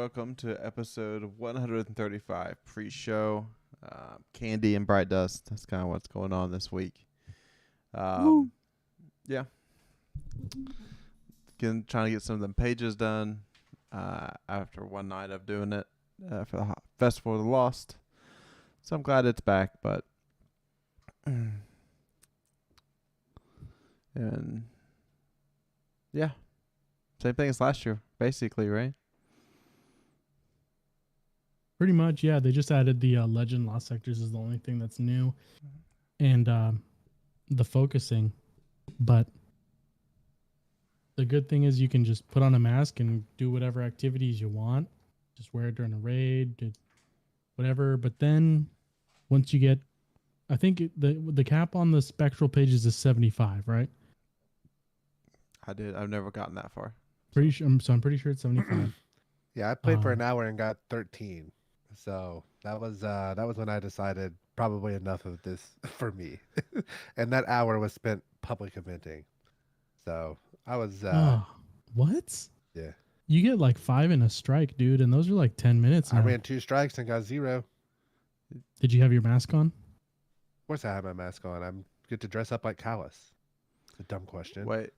welcome to episode 135 pre-show. Candy and Bright Dust. That's kind of what's going on this week. Yeah. Trying to get some of them pages done after one night of doing it for the Festival of the Lost. So I'm glad it's back, but and yeah, same thing as last year, basically, right? Pretty much, yeah. They just added the Legend Lost Sectors is the only thing that's new, and the focusing. But the good thing is you can just put on a mask and do whatever activities you want. Just wear it during a raid, do whatever. But then once you get, I think the cap on the spectral pages is 75, right? I've never gotten that far. Pretty sure. So I'm pretty sure it's 75. Yeah, I played for an hour and got 13. So that was when I decided probably enough of this for me. And that hour was spent public eventing. So I was what? Yeah. You get like 5 in a strike, dude, and those are like 10 minutes now. I ran 2 strikes and got 0. Did you have your mask on? Of course I had my mask on. I'm good to dress up like Callus. It's a dumb question. Wait,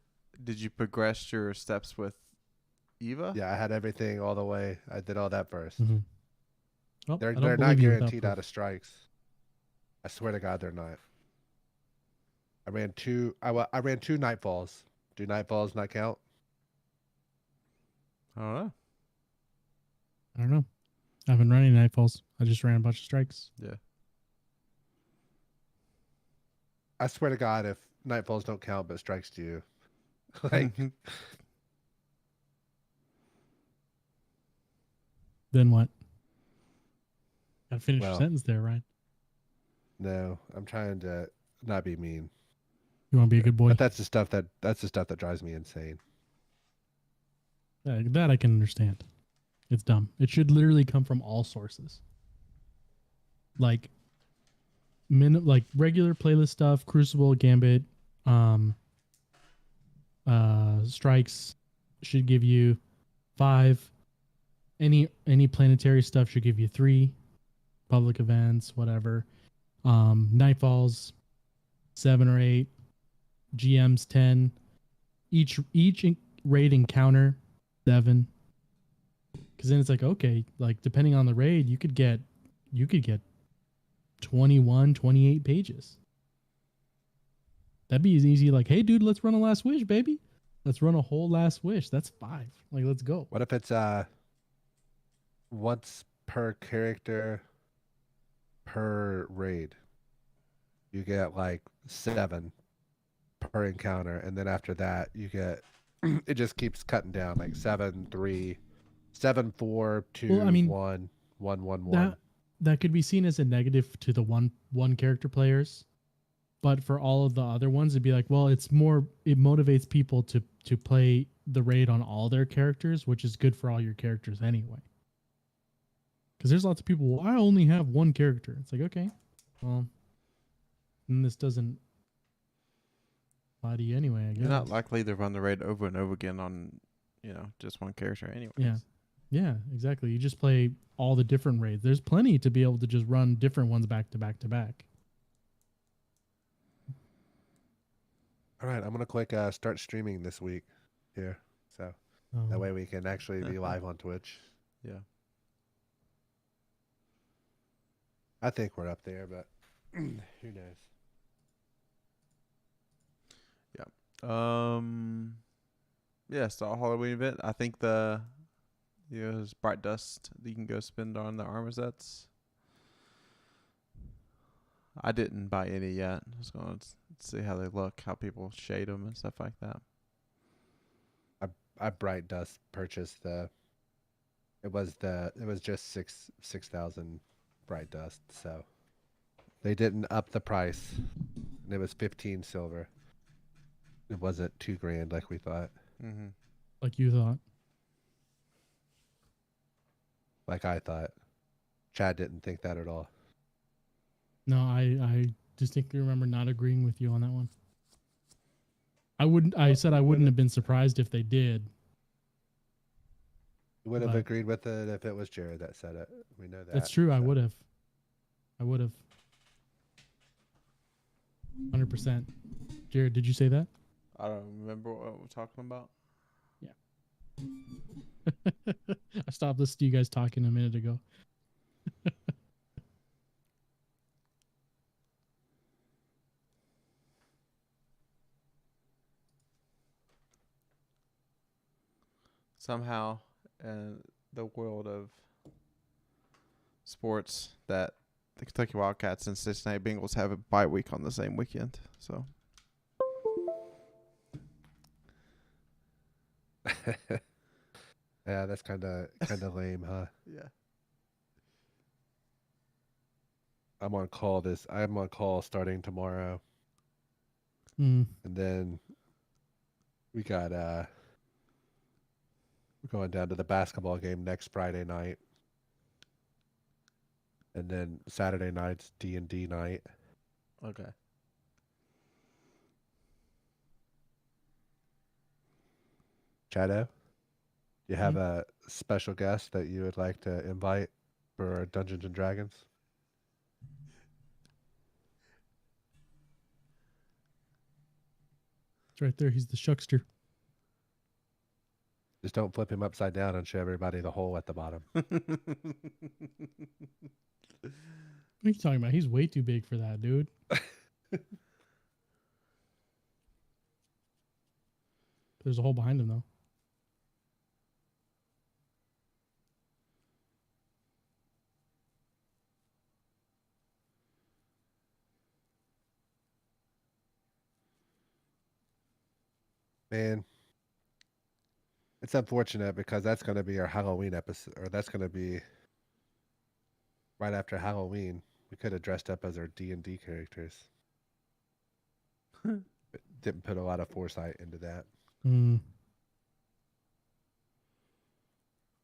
did you progress your steps with Eva? Yeah, I had everything all the way. I did all that first. Mm-hmm. Well, They're not guaranteed out of strikes. I swear to God, they're not. I ran 2 nightfalls. Do nightfalls not count? I don't know. I don't know. I haven't run any nightfalls. I just ran a bunch of strikes. Yeah. I swear to God, if nightfalls don't count but strikes do. Like, then what? Gotta finish your sentence there, Ryan. No, I'm trying to not be mean. You want to be a good boy? But that's the stuff that drives me insane. That I can understand. It's dumb. It should literally come from all sources. Like regular playlist stuff, Crucible, Gambit, strikes should give you 5. Any planetary stuff should give you 3. Public events, whatever. Nightfalls, 7 or 8. GMs 10. Each raid encounter 7. Because then it's like, okay, like depending on the raid, you could get 21, 28 pages. That'd be as easy. Like, hey, dude, let's run a last wish, baby. Let's run a whole last wish. That's 5. Like, let's go. What if it's once per character per raid? You get like 7 per encounter, and then after that, you get it just keeps cutting down, like 7, 3, 7, 4, 2, 1, 1, 1, 1. That could be seen as a negative to the one character players. But for all of the other ones, it'd be like, well, it motivates people to play the raid on all their characters, which is good for all your characters anyway. Because there's lots of people, well, I only have one character. It's like, okay, well, then this doesn't apply to you anyway, I guess. You're not likely to run the raid over and over again on, just one character anyways. Yeah, exactly. You just play all the different raids. There's plenty to be able to just run different ones back to back to back. All right, I'm going to click start streaming this week here. So that way we can actually be live on Twitch. Yeah. I think we're up there, but who knows? Yeah. Yeah, so Halloween event. I think there's Bright Dust that you can go spend on the armor sets. I didn't buy any yet. I was going to see how they look, how people shade them and stuff like that. I Bright Dust purchased it was just 6,000 Bright Dust, so they didn't up the price. And it was 15 silver. It wasn't $2,000 like we thought. Mm-hmm. Like you thought. Like I thought. Chad didn't think that at all. No, I distinctly remember not agreeing with you on that one. I said I wouldn't have been surprised if they did. You would have But agreed with it if it was Jared that said it. We know that. that's true. I so. would have. 100%. Jared, did you say that? I don't remember what we're talking about. I stopped listening to you guys talking a minute ago. Somehow, in the world of sports, that the Kentucky Wildcats and Cincinnati Bengals have a bye week on the same weekend. So Yeah, that's kind of lame, huh? yeah. I'm on call starting tomorrow, Mm. and then we're going down to the basketball game next Friday night, and then Saturday night's D&D night. Okay. Chado, you have a special guest that you would like to invite for Dungeons and Dragons? It's right there. He's the shuckster. Just don't flip him upside down and show everybody the hole at the bottom. What are you talking about? He's way too big for that, dude. There's a hole behind him, though. Man, it's unfortunate because that's going to be our Halloween episode, or that's going to be right after Halloween. We could have dressed up as our D&D characters. But didn't put a lot of foresight into that. I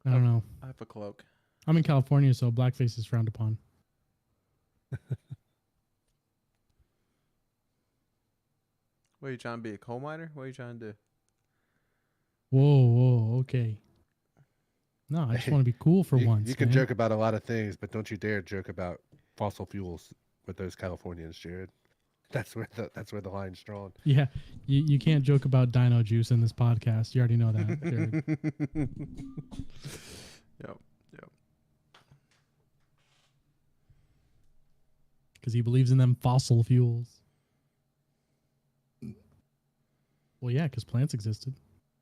don't know. I have a cloak. I'm in California, so blackface is frowned upon. What are you trying to be, a coal miner? What are you trying to do? Whoa, okay. No, I just want to be cool for once. You can man. joke about a lot of things, but don't you dare joke about fossil fuels with those Californians, Jared. That's where the line's drawn. Yeah, you can't joke about dino juice in this podcast. You already know that, Jared. Yep. Because he believes in them fossil fuels. Well, yeah, because plants existed.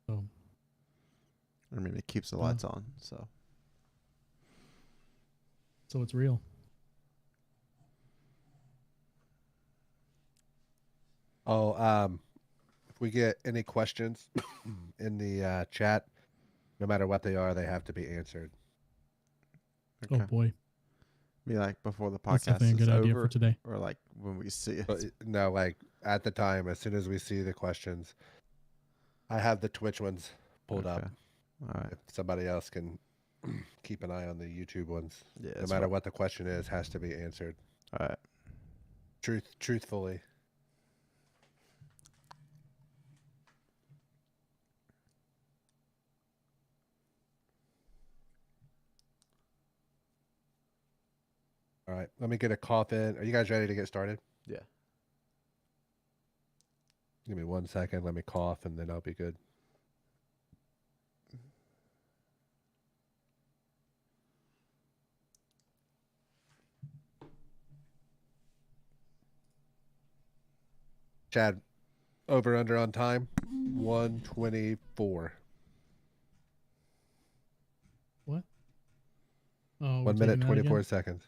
So I mean, it keeps the lights on, so. it's real. Oh, if we get any questions in the chat, no matter what they are, they have to be answered. Okay. Oh boy, Be like before the that's podcast definitely a is good idea over, for today. or like when we see it. But no, like at the time, as soon as we see the questions, I have the Twitch ones pulled up. All right. If somebody else can keep an eye on the YouTube ones, Yeah. no matter what the question is, has to be answered. All right. Truthfully. All right, let me get a cough in. Are you guys ready to get started? Yeah. Give me 1 second. Let me cough, and then I'll be good. Chad, over under on time, 1:24. What? Oh, 1 minute 24 seconds.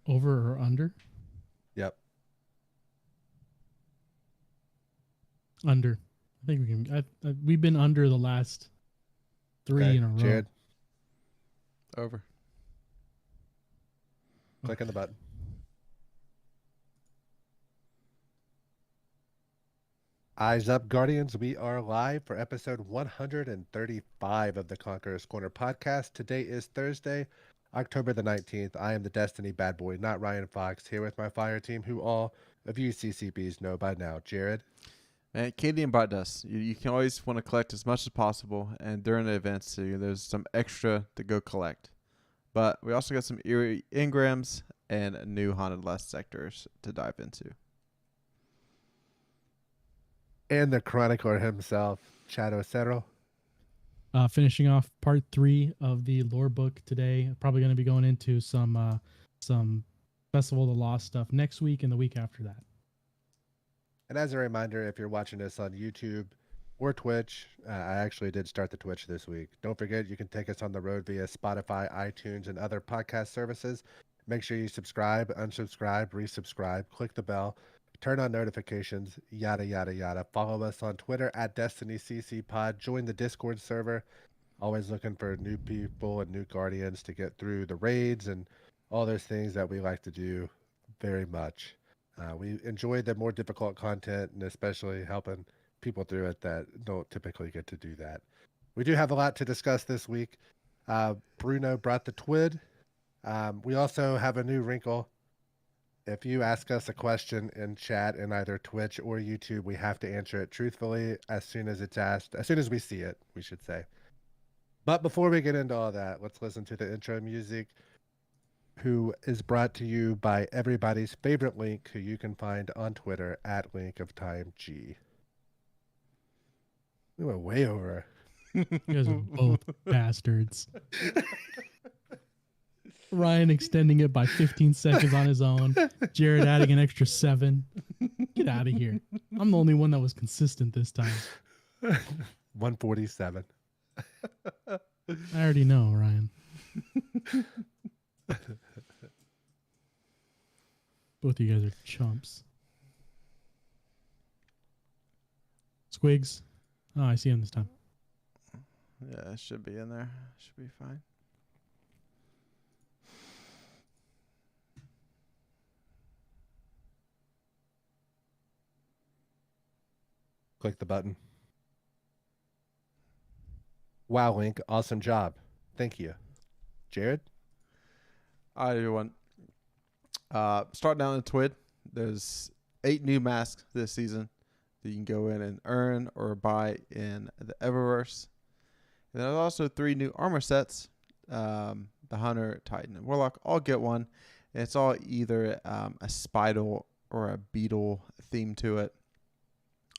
Over or under? Yep. Under. I think we can. We've been under the last 3 in a row. Jared, Over. click on the button. Eyes up, Guardians. We are live for episode 135 of the Conqueror's Corner podcast. Today is Thursday, October the 19th. I am the Destiny bad boy, NotRyanFox, here with my fire team, who all of you CCBs know by now. Jared. And Katie and Bright Dust, you can always want to collect as much as possible, and during the events, too, there's some extra to go collect. But we also got some eerie engrams and new haunted last sectors to dive into. And the chronicler himself, Chadocero. Finishing off part 3 of the lore book today. Probably going to be going into some Festival of the Lost stuff next week and the week after that. And as a reminder, if you're watching this on YouTube or Twitch, I actually did start the Twitch this week. Don't forget, you can take us on the road via Spotify, iTunes, and other podcast services. Make sure you subscribe, unsubscribe, resubscribe, click the bell, turn on notifications, yada, yada, yada. Follow us on Twitter at DestinyCCPod. Join the Discord server. Always looking for new people and new Guardians to get through the raids and all those things that we like to do very much. We enjoy the more difficult content, and especially helping people through it that don't typically get to do that. We do have a lot to discuss this week. Bruno brought the TWID. We also have a new wrinkle. If you ask us a question in chat in either Twitch or YouTube, we have to answer it truthfully as soon as it's asked, as soon as we see it, we should say. But before we get into all that, let's listen to the intro music, who is brought to you by everybody's favorite Link, who you can find on Twitter at LinkOfTimeG. We went way over. You guys are both bastards. Ryan extending it by 15 seconds on his own. Jared adding an extra 7. Get out of here. I'm the only one that was consistent this time. 147. I already know, Ryan. Both of you guys are chumps. Squigs. Oh, I see him this time. Yeah, it should be in there. Should be fine. Click the button. Wow, Link. Awesome job. Thank you. Jared? All right, everyone. Starting out in TWID, there's 8 new masks this season that you can go in and earn or buy in the Eververse. And there's also 3 new armor sets. The Hunter, Titan, and Warlock all get one. And it's all either a Spidal or a Beetle theme to it.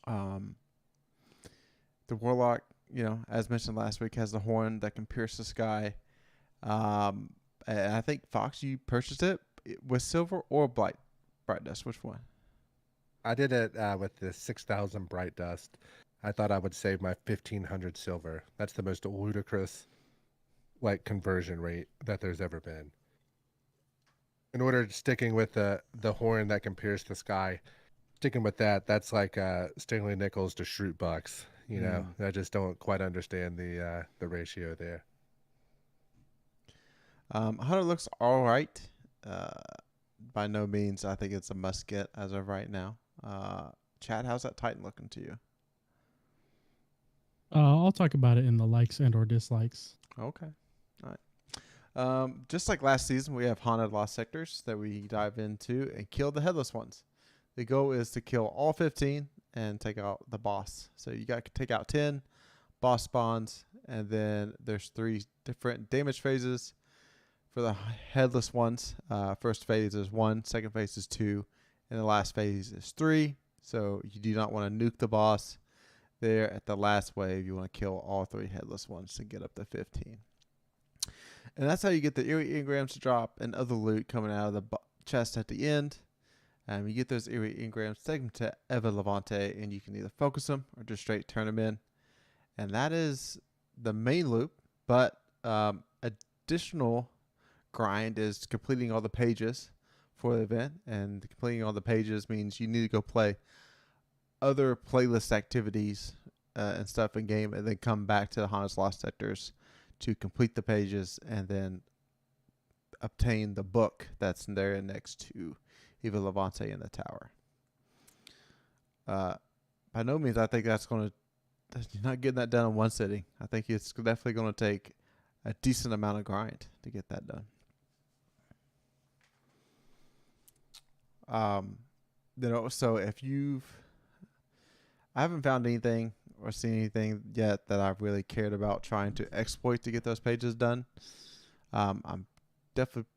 The Warlock, as mentioned last week, has the horn that can pierce the sky. And I think, Fox, you purchased it with silver or bright dust. Which one? I did it with the 6,000 bright dust. I thought I would save my 1,500 silver. That's the most ludicrous conversion rate that there's ever been. In order to sticking with the horn that can pierce the sky, sticking with that's like Stingley Nichols to Shroot Bucks. I just don't quite understand the ratio there. Hunter looks all right. By no means, I think it's a must get as of right now. Chad, how's that Titan looking to you? I'll talk about it in the likes and or dislikes. Okay. All right. Just like last season, we have haunted lost sectors that we dive into and kill the headless ones. The goal is to kill all 15 and take out the boss. So you got to take out 10 boss spawns, and then there's 3 different damage phases for the headless ones. First phase is 1, second phase is 2, and the last phase is 3. So you do not want to nuke the boss there at the last wave. You want to kill all 3 headless ones to get up to 15. And that's how you get the eerie engrams to drop and other loot coming out of the chest at the end. You get those eerie engrams, take them to Eva Levante, and you can either focus them or just straight turn them in. And that is the main loop, but additional grind is completing all the pages for the event, and completing all the pages means you need to go play other playlist activities and stuff in game, and then come back to the Haunted Lost sectors to complete the pages and then obtain the book that's there next to Eva Levante in the tower. By no means I think you're not getting that done in one sitting. I think it's definitely going to take a decent amount of grind to get that done. So if you've, I haven't found anything or seen anything yet that I've really cared about trying to exploit to get those pages done. I'm definitely,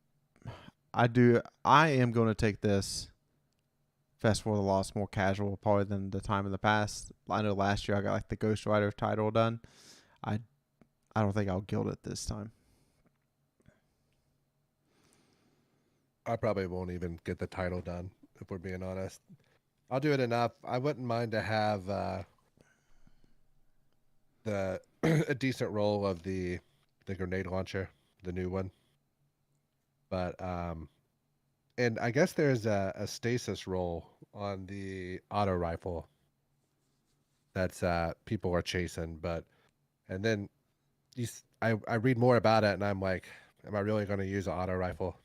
I am going to take this Festival of the Lost more casual probably than the time in the past. I know last year I got like the Ghost Rider title done. I don't think I'll guild it this time. I probably won't even get the title done, if we're being honest. I'll do it enough. I wouldn't mind to have the a decent roll of the grenade launcher, the new one. But and I guess there's a stasis roll on the auto rifle that's people are chasing, and then I read more about it and I'm like, am I really going to use an auto rifle?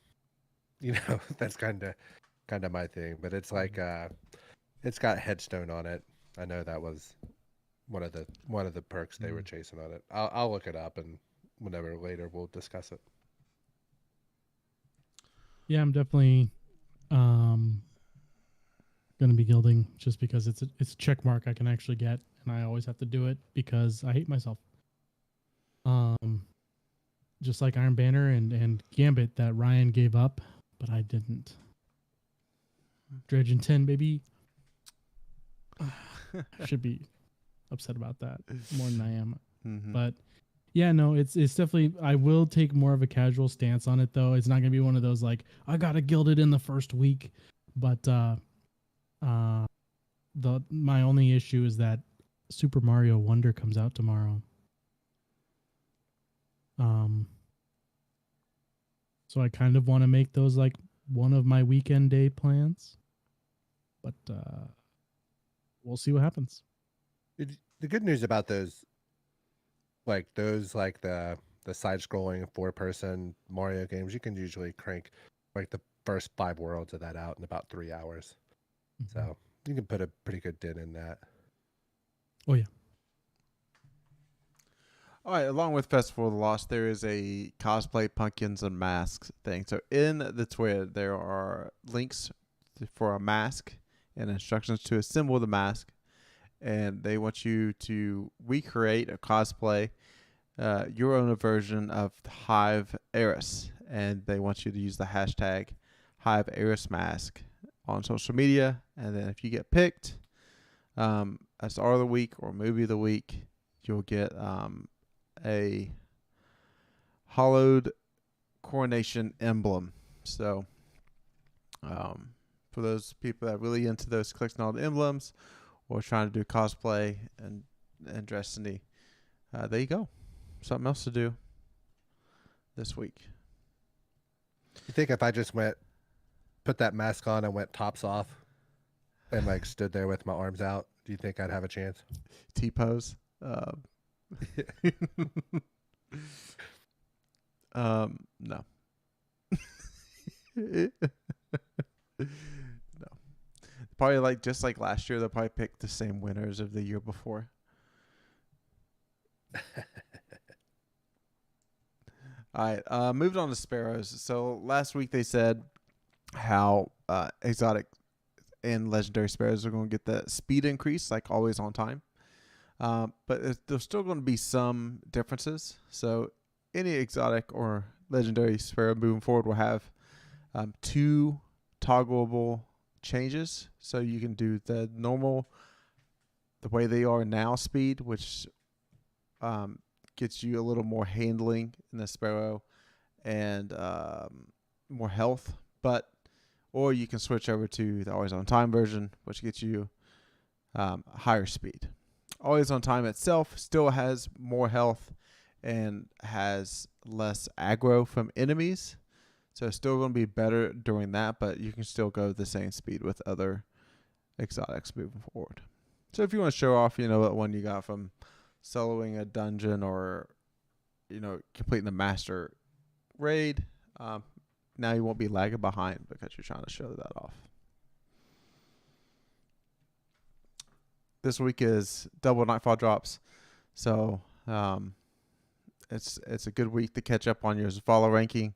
You know, that's kind of my thing. But it's like it's got headstone on it. I know that was one of the perks they were chasing on it. I'll look it up, and whenever later we'll discuss it. Yeah, I'm definitely gonna be guilding just because it's a check mark I can actually get, and I always have to do it because I hate myself. Just like Iron Banner and Gambit that Ryan gave up, but I didn't. Dredge and 10, baby. I should be upset about that more than I am. Mm-hmm. But yeah, no, it's definitely, I will take more of a casual stance on it though. It's not gonna be one of those like I gotta guild it in the first week. But my only issue is that Super Mario Wonder comes out tomorrow. So I kind of want to make those like one of my weekend day plans. But we'll see what happens. The good news about those like the side-scrolling 4-person Mario games, you can usually crank like the first 5 worlds of that out in about 3 hours. Mm-hmm. So you can put a pretty good dent in that. Oh yeah. All right, along with Festival of the Lost, there is a cosplay pumpkins and masks thing. So in the TWID, there are links for a mask and instructions to assemble the mask. And they want you to recreate a cosplay, your own version of Hive Eris. And they want you to use the hashtag Hive Eris Mask on social media. And then if you get picked as Art of the Week or Movie of the Week, you'll get a hollowed coronation emblem. So for those people that are really into those collecting all the emblems or trying to do cosplay and Destiny, there you go. Something else to do this week. You think if I just put that mask on and went tops off and like stood there with my arms out, do you think I'd have a chance? T-pose. No. No. Probably like just like last year, they'll probably pick the same winners of the year before. All right, moving on to sparrows. So last week they said how exotic and legendary sparrows are going to get the speed increase, like always on time. But there's still going to be some differences. So any exotic or legendary sparrow moving forward will have 2 toggleable changes. So you can do the normal, the way they are now speed, which gets you a little more handling in the sparrow and more health. Or you can switch over to the always on time version, which gets you higher speed. Always on time itself still has more health and has less aggro from enemies. So it's still going to be better doing that, but you can still go the same speed with other exotics moving forward. So if you want to show off, what one you got from soloing a dungeon or, completing the master raid, now you won't be lagging behind because you're trying to show that off. This week is double Nightfall drops. So it's a good week to catch up on your follow ranking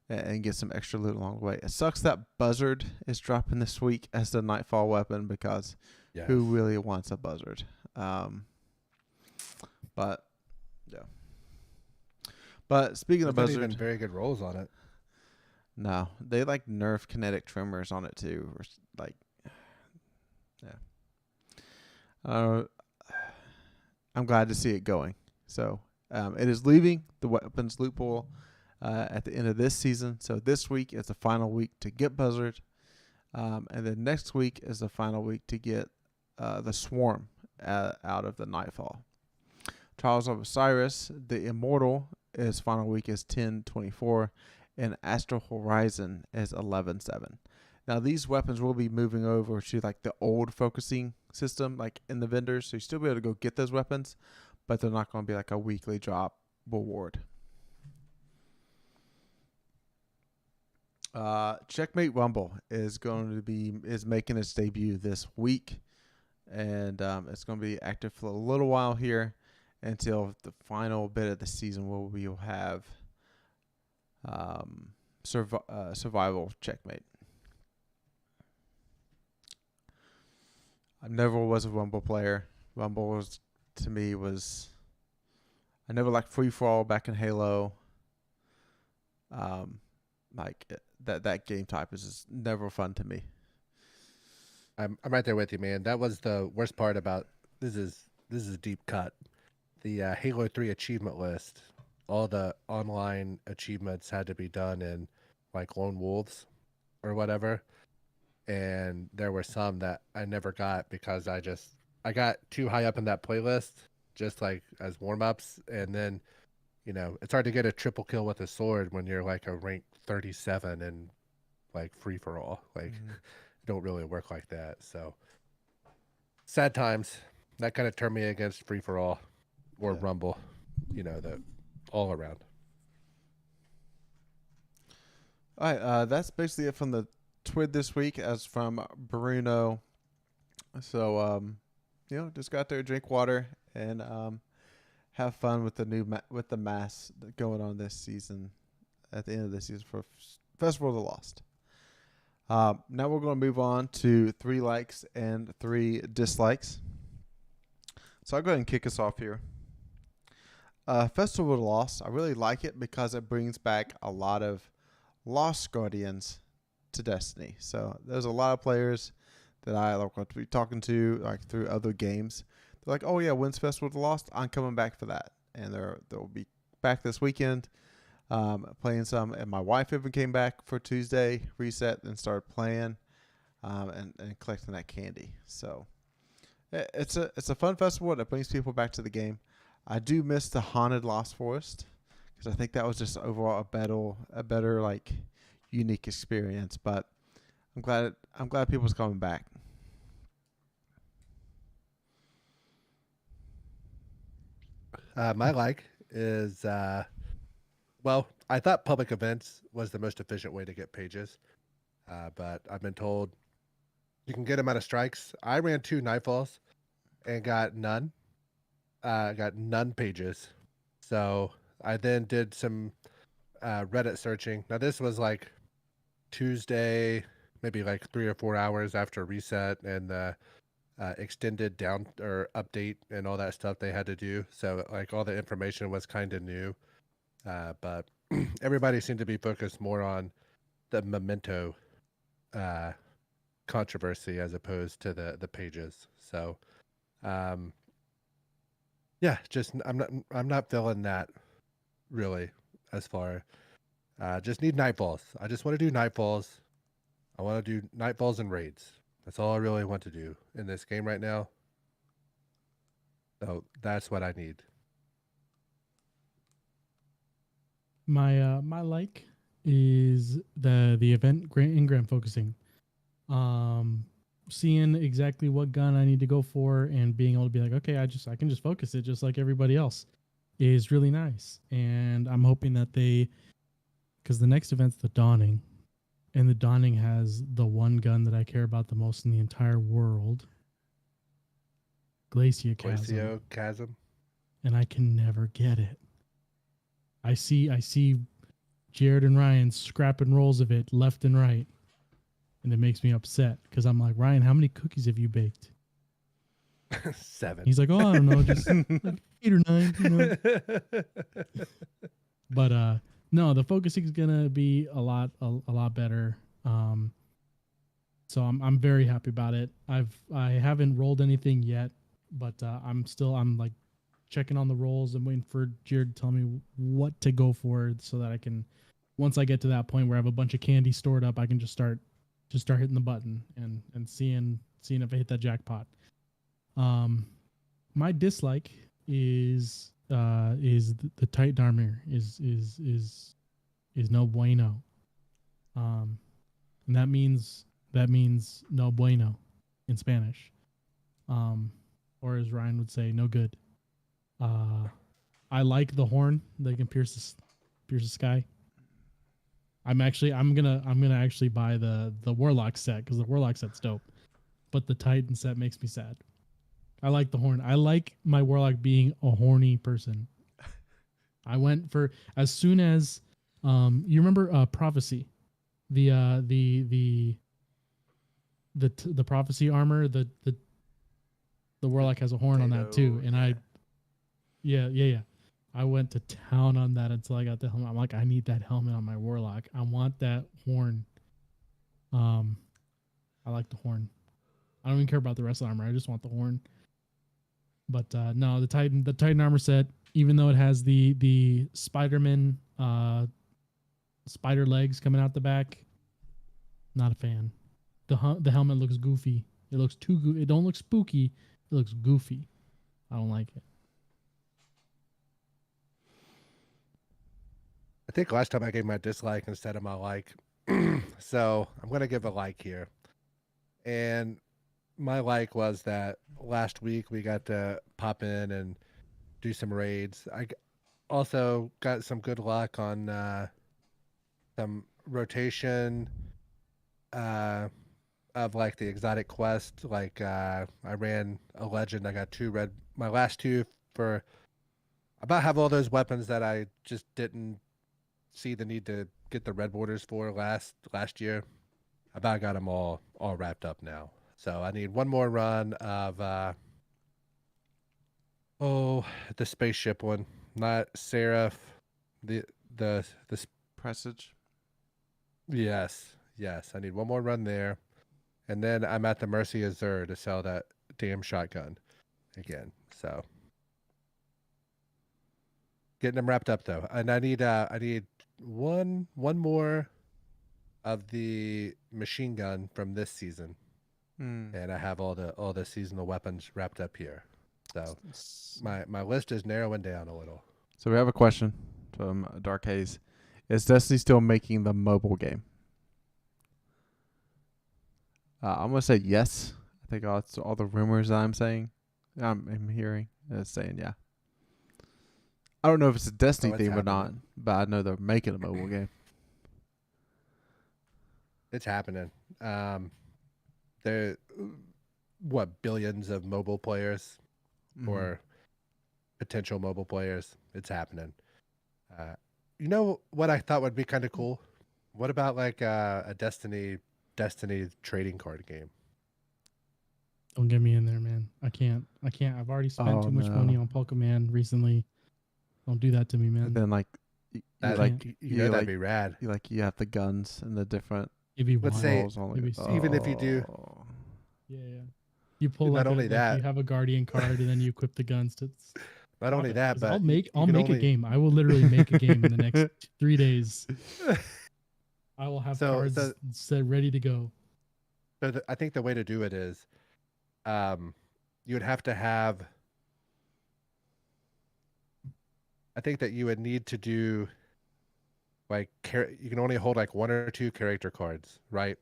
and get some extra loot along the way. It sucks that Buzzard is dropping this week as the Nightfall weapon because who really wants a Buzzard? But yeah. But speaking of Buzzard, even very good rolls on it. No, they like nerf kinetic tremors on it too, or like, yeah. I'm glad to see it going. So it is leaving the weapons loot pool at the end of this season. So this week is the final week to get Buzzard, and then next week is the final week to get the Swarm out of the Nightfall. Trials of Osiris, the Immortal, his final week is 10/24, and Astral Horizon is 11/7. Now these weapons will be moving over to like the old focusing system, like in the vendors, so you still be able to go get those weapons, but they're not going to be like a weekly drop reward. Checkmate Rumble is making its debut this week, and it's going to be active for a little while here until the final bit of the season where we will have survival checkmate. I never was a Rumble player. Rumble was, to me, I never liked free for all back in Halo. That game type is just never fun to me. I'm right there with you, man. That was the worst part about this is a deep cut. The Halo 3 achievement list. All the online achievements had to be done in like Lone Wolves or whatever. And there were some that I never got because I got too high up in that playlist, just like as warm-ups. And then, it's hard to get a triple kill with a sword when you're like a rank 37 and like free for all. Like, don't really work like that. So sad times. That kind of turned me against free for all or Rumble, the all around. All right, that's basically it from the TWID this week, as from Bruno. So, just go out there, drink water, and have fun with the mass going on this season. At the end of this season for Festival of the Lost. Now we're going to move on to 3 likes and 3 dislikes. So I'll go ahead and kick us off here. Festival of the Lost, I really like it because it brings back a lot of Lost Guardians to Destiny. So there's a lot of players that I like to be talking to, like through other games. They're like, "Oh yeah, when's Festival of the Lost? I'm coming back for that." And they'll be back this weekend, playing some. And my wife even came back for Tuesday, reset, and started playing, and collecting that candy. So it's a fun festival that brings people back to the game. I do miss the Haunted Lost Forest because I think that was just overall a better like unique experience. But I'm glad people's coming back. My like is I thought public events was the most efficient way to get pages, but I've been told you can get them out of strikes. I ran 2 Nightfalls and got none. Got none pages. So I then did some Reddit searching. Now this was like Tuesday, maybe like 3 or 4 hours after reset and the extended down or update and all that stuff they had to do. So like all the information was kind of new, but everybody seemed to be focused more on the memento controversy as opposed to the pages. So just I'm not feeling that really as far. Just need Nightfalls. I just want to do Nightfalls. I want to do Nightfalls and raids. That's all I really want to do in this game right now. So that's what I need. My like is the event engram focusing. Seeing exactly what gun I need to go for and being able to be like, okay, I can just focus it just like everybody else is really nice. And I'm hoping that because the next event's the Dawning, and the Dawning has the one gun that I care about the most in the entire world, Glacier Chasm. And I can never get it. I see Jared and Ryan scrapping rolls of it left and right. And it makes me upset because I'm like, Ryan, how many cookies have you baked? 7. He's like, oh, I don't know, just like 8 or 9, you know. But no, the focusing is gonna be a lot better. So I'm very happy about it. I haven't rolled anything yet, but I'm like checking on the rolls and waiting for Jared to tell me what to go for so that I can, once I get to that point where I have a bunch of candy stored up, I can just start hitting the button and seeing if I hit that jackpot. My dislike is the Titan armor is no bueno. And that means no bueno in Spanish. Or as Ryan would say, no good. I like the horn that can pierce the sky. I'm gonna actually buy the Warlock set because the Warlock set's dope. But the Titan set makes me sad. I like the horn. I like my Warlock being a horny person. I went for as soon as you remember Prophecy, the Prophecy armor, the Warlock has a horn on that too, and yeah. I went to town on that until I got the helmet. I'm like, I need that helmet on my Warlock. I want that horn. I like the horn. I don't even care about the rest of the armor. I just want the horn. But no, the Titan armor set, even though it has the Spider-Man spider legs coming out the back, not a fan. The helmet looks goofy. It looks too goofy. It don't look spooky. It looks goofy. I don't like it. I think last time I gave my dislike instead of my like. So I'm going to give a like here. And my like was that last week we got to pop in and do some raids. I also got some good luck on some rotation of like the exotic quest. Like I ran a legend. I got my last 2 for about have all those weapons that I just didn't see the need to get the red borders for last year. About got them all wrapped up now. So I need one more run of the spaceship one, not Seraph, the Presage. Yes. I need one more run there, and then I'm at the Mercy Azure to sell that damn shotgun again. So getting them wrapped up though, and I need one more of the machine gun from this season. And I have all the seasonal weapons wrapped up here. So my list is narrowing down a little. So we have a question from Dark Haze. Is Destiny still making the mobile game? I'm going to say yes. I think all the rumors that I'm hearing is saying yeah. I don't know if it's a Destiny theme or not, but I know they're making a mobile game. It's happening. There, billions of mobile players or potential mobile players. It's happening. You know what I thought would be kind of cool? What about like a Destiny trading card game? Don't get me in there, man. I can't. I've already spent too much money on Pokemon recently. Don't do that to me, man. And then that'd be rad. You have the guns and the different. Let's say even if you do, yeah. You pull not only that, you have a Guardian card and then you equip the guns to. Not only that, but I'll make a game. I will literally make a game in the next 3 days. I will have cards set ready to go. So I think the way to do it is, you would have to have. I think that you would need to do. Like you can only hold like 1 or 2 character cards, right?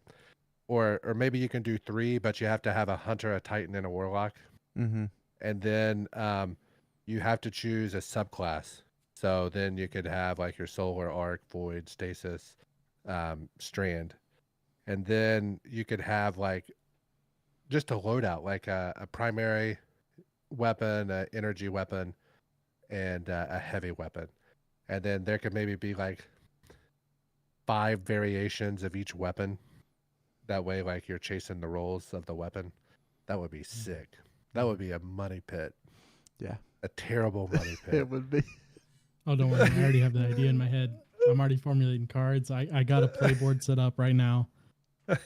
Or maybe you can do 3, but you have to have a hunter, a titan, and a warlock. Mm-hmm. And then you have to choose a subclass. So then you could have like your solar, arc, void, stasis, strand, and then you could have like just a loadout, like a primary weapon, an energy weapon, and a heavy weapon. And then there could maybe be like 5 variations of each weapon. That way, like you're chasing the rolls of the weapon. That would be sick. That would be a money pit. Yeah. A terrible money pit. It would be. Oh, don't worry. I already have the idea in my head. I'm already formulating cards. I got a playboard set up right now.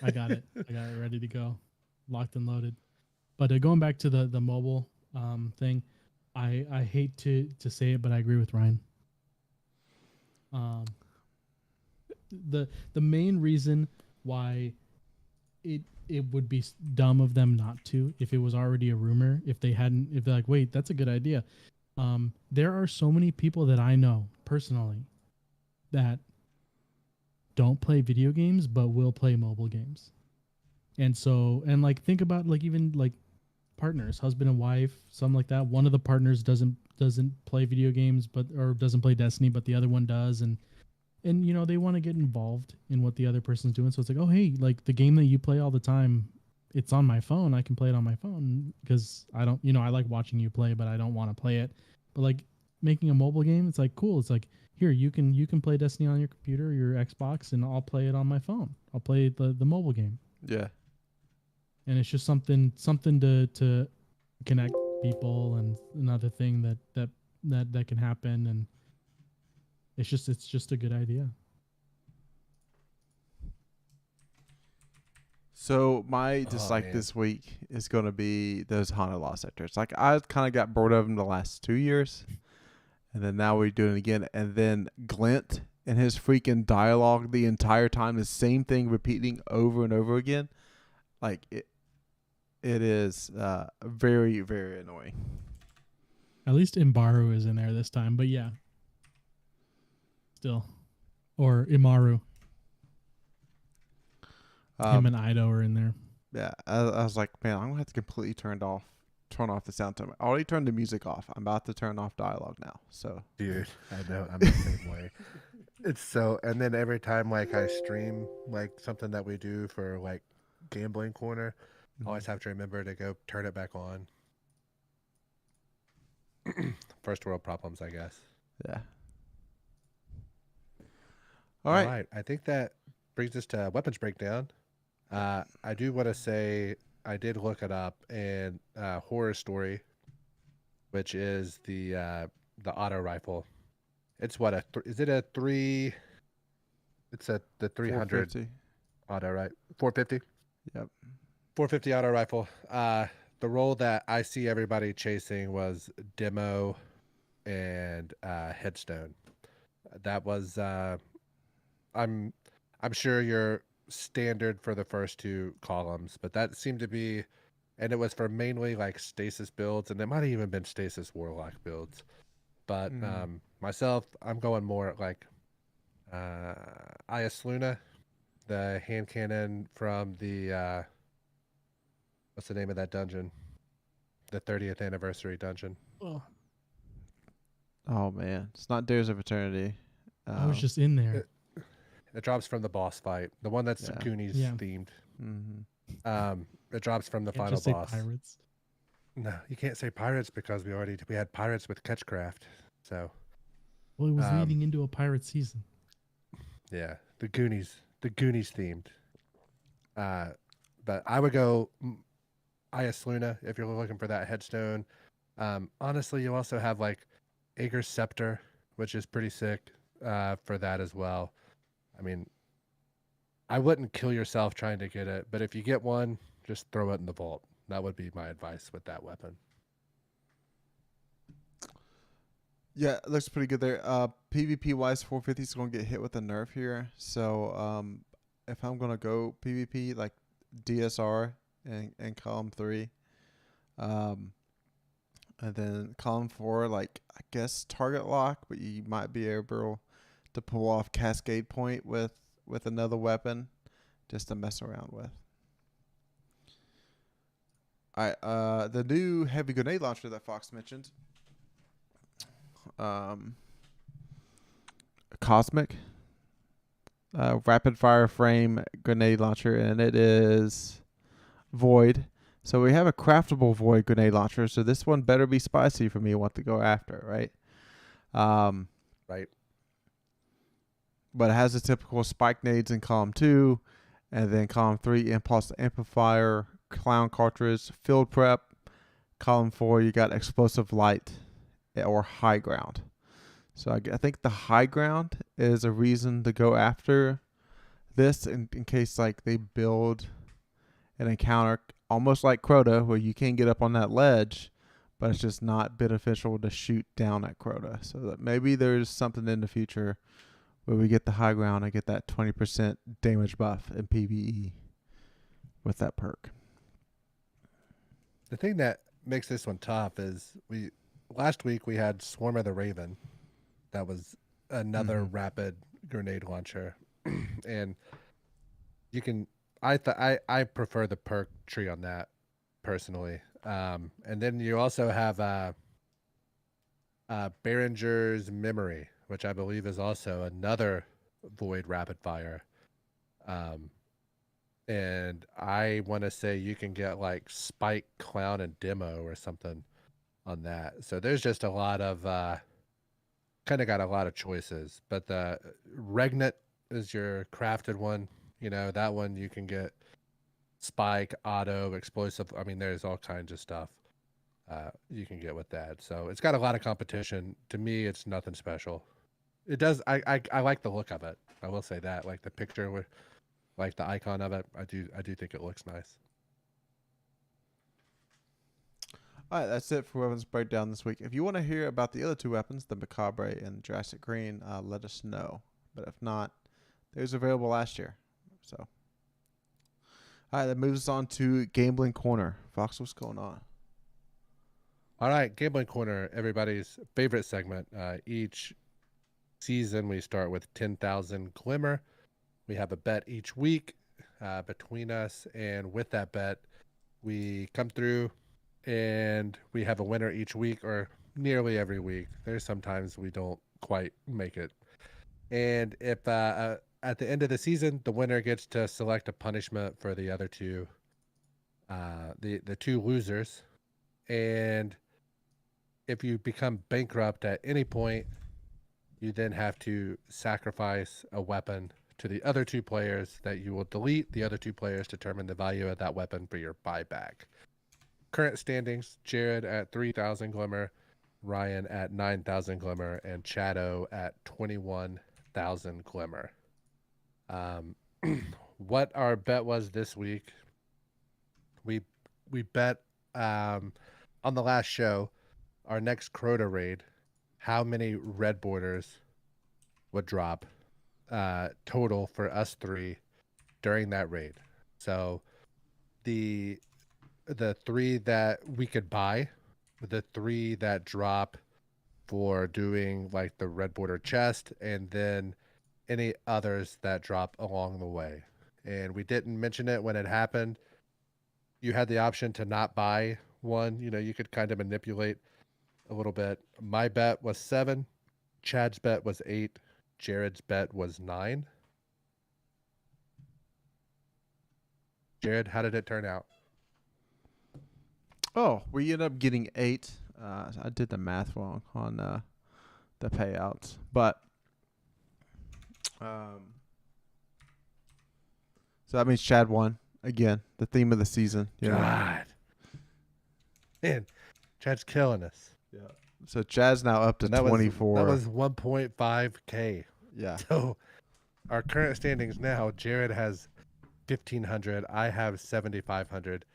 I got it. I got it ready to go. Locked and loaded. But going back to the mobile thing, I hate to say it, but I agree with Ryan. The main reason why it would be dumb of them not to, if it was already a rumor, if they're like, wait, that's a good idea. There are so many people that I know personally that don't play video games but will play mobile games. And so, and like think about like even like partners, husband and wife, something like that. One of the partners doesn't play video games or doesn't play Destiny, but the other one does, and you know, they want to get involved in what the other person's doing. So it's like, oh hey, like the game that you play all the time, it's on my phone. I can play it on my phone because I don't, you know, I like watching you play, but I don't want to play it. But like making a mobile game, it's like cool. It's like, here, you can play Destiny on your computer or your Xbox, and I'll play it on my phone. I'll play the mobile game. Yeah. And it's just something to connect people, and another thing that can happen, and it's just a good idea. So my dislike this week is going to be those haunted lost sectors. Like I kind of got bored of them the last 2 years, and then now we're doing it again. And then Glint and his freaking dialogue the entire time, the same thing repeating over and over again. Like it is very, very annoying. At least Imbaru is in there this time, but yeah, still, or Imaru. Him and Ido are in there. Yeah, I was like, man, I'm gonna have to completely turn off the sound tone. I already turned the music off. I'm about to turn off dialogue now. So, dude, I know I'm the same way. It's so, and then every time like I stream like something that we do for like Gambling Corner, I always have to remember to go turn it back on. First world problems, I guess. Yeah. All right. I think that brings us to weapons breakdown. I do want to say I did look it up, and Horror Story, which is the auto rifle. It's what is it a 3? It's the 300 450. Auto, right? 450. Yep. 450 auto rifle. The role that I see everybody chasing was Demo and Headstone. That was I'm sure you're standard for the first 2 columns, but that seemed to be, and it was for mainly like stasis builds, and it might have even been stasis warlock builds. But myself, I'm going more like Ias Luna, the hand cannon from the what's the name of that dungeon? The 30th anniversary dungeon. Oh man, it's not Dares of Eternity. I was just in there. It drops from the boss fight, the one that's Goonies themed. Mm-hmm. It drops from the final just say boss. Pirates. No, you can't say pirates because we had pirates with Catchcraft. So, well, it was leading into a pirate season. Yeah, the Goonies themed. But I would go Ias Luna if you're looking for that headstone. Honestly, you also have like Ager's Scepter, which is pretty sick for that as well. I mean, I wouldn't kill yourself trying to get it, but if you get one, just throw it in the vault. That would be my advice with that weapon. Yeah, it looks pretty good there. PvP wise, 450 is going to get hit with a nerf here. So if I'm going to go PvP, like DSR and column 3, and then column 4, like I guess target lock, but you might be able to pull off Cascade Point with another weapon just to mess around with. All right, the new heavy grenade launcher that Fox mentioned, Cosmic rapid fire frame grenade launcher, and it is void. So we have a craftable void grenade launcher, so this one better be spicy for me what to go after, right? Right. but it has the typical spike nades in column 2, and then column 3 impulse amplifier, clown cartridge, field prep. Column 4 you got explosive light or high ground. So I think the high ground is a reason to go after this in case like they build an encounter almost like Crota where you can get up on that ledge, but it's just not beneficial to shoot down at Crota. So that maybe there's something in the future where we get the high ground and get that 20% damage buff in PvE with that perk. The thing that makes this one tough is last week we had Swarm of the Raven. That was another rapid grenade launcher. And you can I prefer the perk tree on that personally. And then you also have Behringer's Memory, which I believe is also another void rapid fire. And I want to say you can get like Spike, Clown, and Demo or something on that. So there's just a lot of kind of got a lot of choices. But the Regnant is your crafted one. You know, that one you can get Spike, Auto, Explosive. I mean, there's all kinds of stuff you can get with that. So it's got a lot of competition. To me, it's nothing special. It does. I like the look of it. I will say that. Like the picture with, like the icon of it. I do think it looks nice. All right, that's it for weapons breakdown this week. If you want to hear about the other two weapons, the Macabre and Jurassic Green, let us know. But if not, there's available last year. So, all right, that moves us on to Gambling Corner. Fox, what's going on? All right, Gambling Corner, everybody's favorite segment. Each season, we start with 10,000 Glimmer. We have a bet each week between us, and with that bet, we come through and we have a winner each week, or nearly every week. There's sometimes we don't quite make it. And if at the end of the season, the winner gets to select a punishment for the other two, the two losers. And if you become bankrupt at any point, you then have to sacrifice a weapon to the other two players that you will delete. The other two players determine the value of that weapon for your buyback. Current standings, Jared at 3,000 Glimmer, Ryan at 9,000 Glimmer, and Chado at 21,000 Glimmer. What our bet was this week, we bet on the last show, our next Crota raid, how many red borders would drop total for us three during that raid. So the three that we could buy, the three that drop for doing like the red border chest, and then any others that drop along the way. And we didn't mention it when it happened. You had the option to not buy one. You know, you could kind of manipulate a little bit. My bet was 7. Chad's bet was 8. Jared's bet was 9. Jared, how did it turn out? Oh, we ended up getting 8. I did the math wrong on the payouts, but so that means Chad won again. The theme of the season. God, man, Chad's killing us. Yeah. So Chad's now up to 24. That was 1.5K. Yeah. So our current standings now, Jared has 1,500. I have 7,500.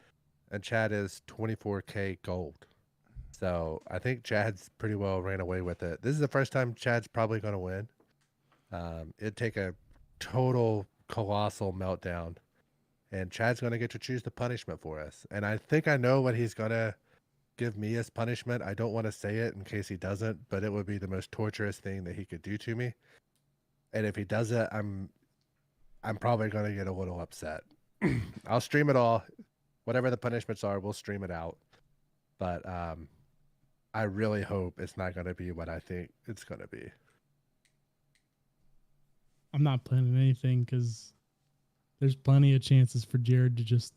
And Chad is 24K gold. So I think Chad's pretty well ran away with it. This is the first time Chad's probably going to win. It'd take a total colossal meltdown. And Chad's going to get to choose the punishment for us. And I think I know what he's going to give me as punishment. I don't want to say it in case he doesn't, but it would be the most torturous thing that he could do to me. And if he does it, I'm probably going to get a little upset. I'll stream it all. Whatever the punishments are, we'll stream it out. But I really hope it's not going to be what I think it's going to be. I'm not planning anything because there's plenty of chances for Jared to just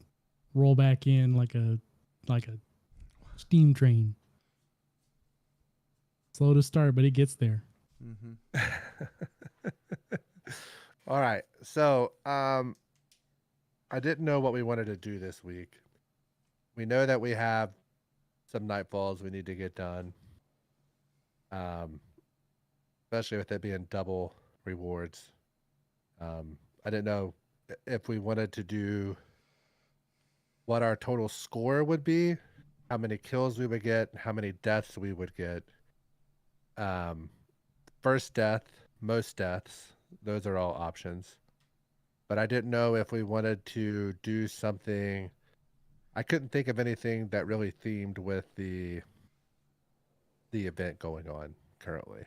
roll back in like a steam train. Slow to start, but he gets there. Mm-hmm. All right. So, I didn't know what we wanted to do this week. We know that we have some nightfalls we need to get done. Especially with it being double rewards. I didn't know if we wanted to do what our total score would be, how many kills we would get, how many deaths we would get. First death, most deaths, those are all options. But I didn't know if we wanted to do something. I couldn't think of anything that really themed with the event going on currently.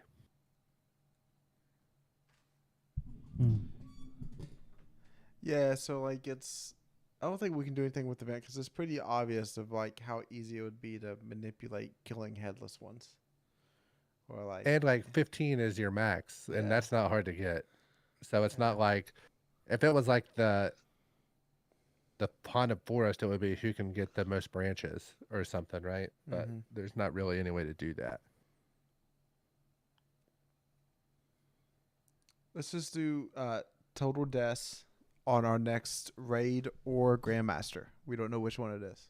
Yeah, so like I don't think we can do anything with the event because it's pretty obvious of like how easy it would be to manipulate killing headless ones. Or like, And like 15 is your max, and Yeah. that's not hard to get. So it's not like if it was like the Pond of Forest, it would be who can get the most branches or something, right? But there's not really any way to do that. let's just do total deaths on our next raid or grandmaster. We don't know which one it is.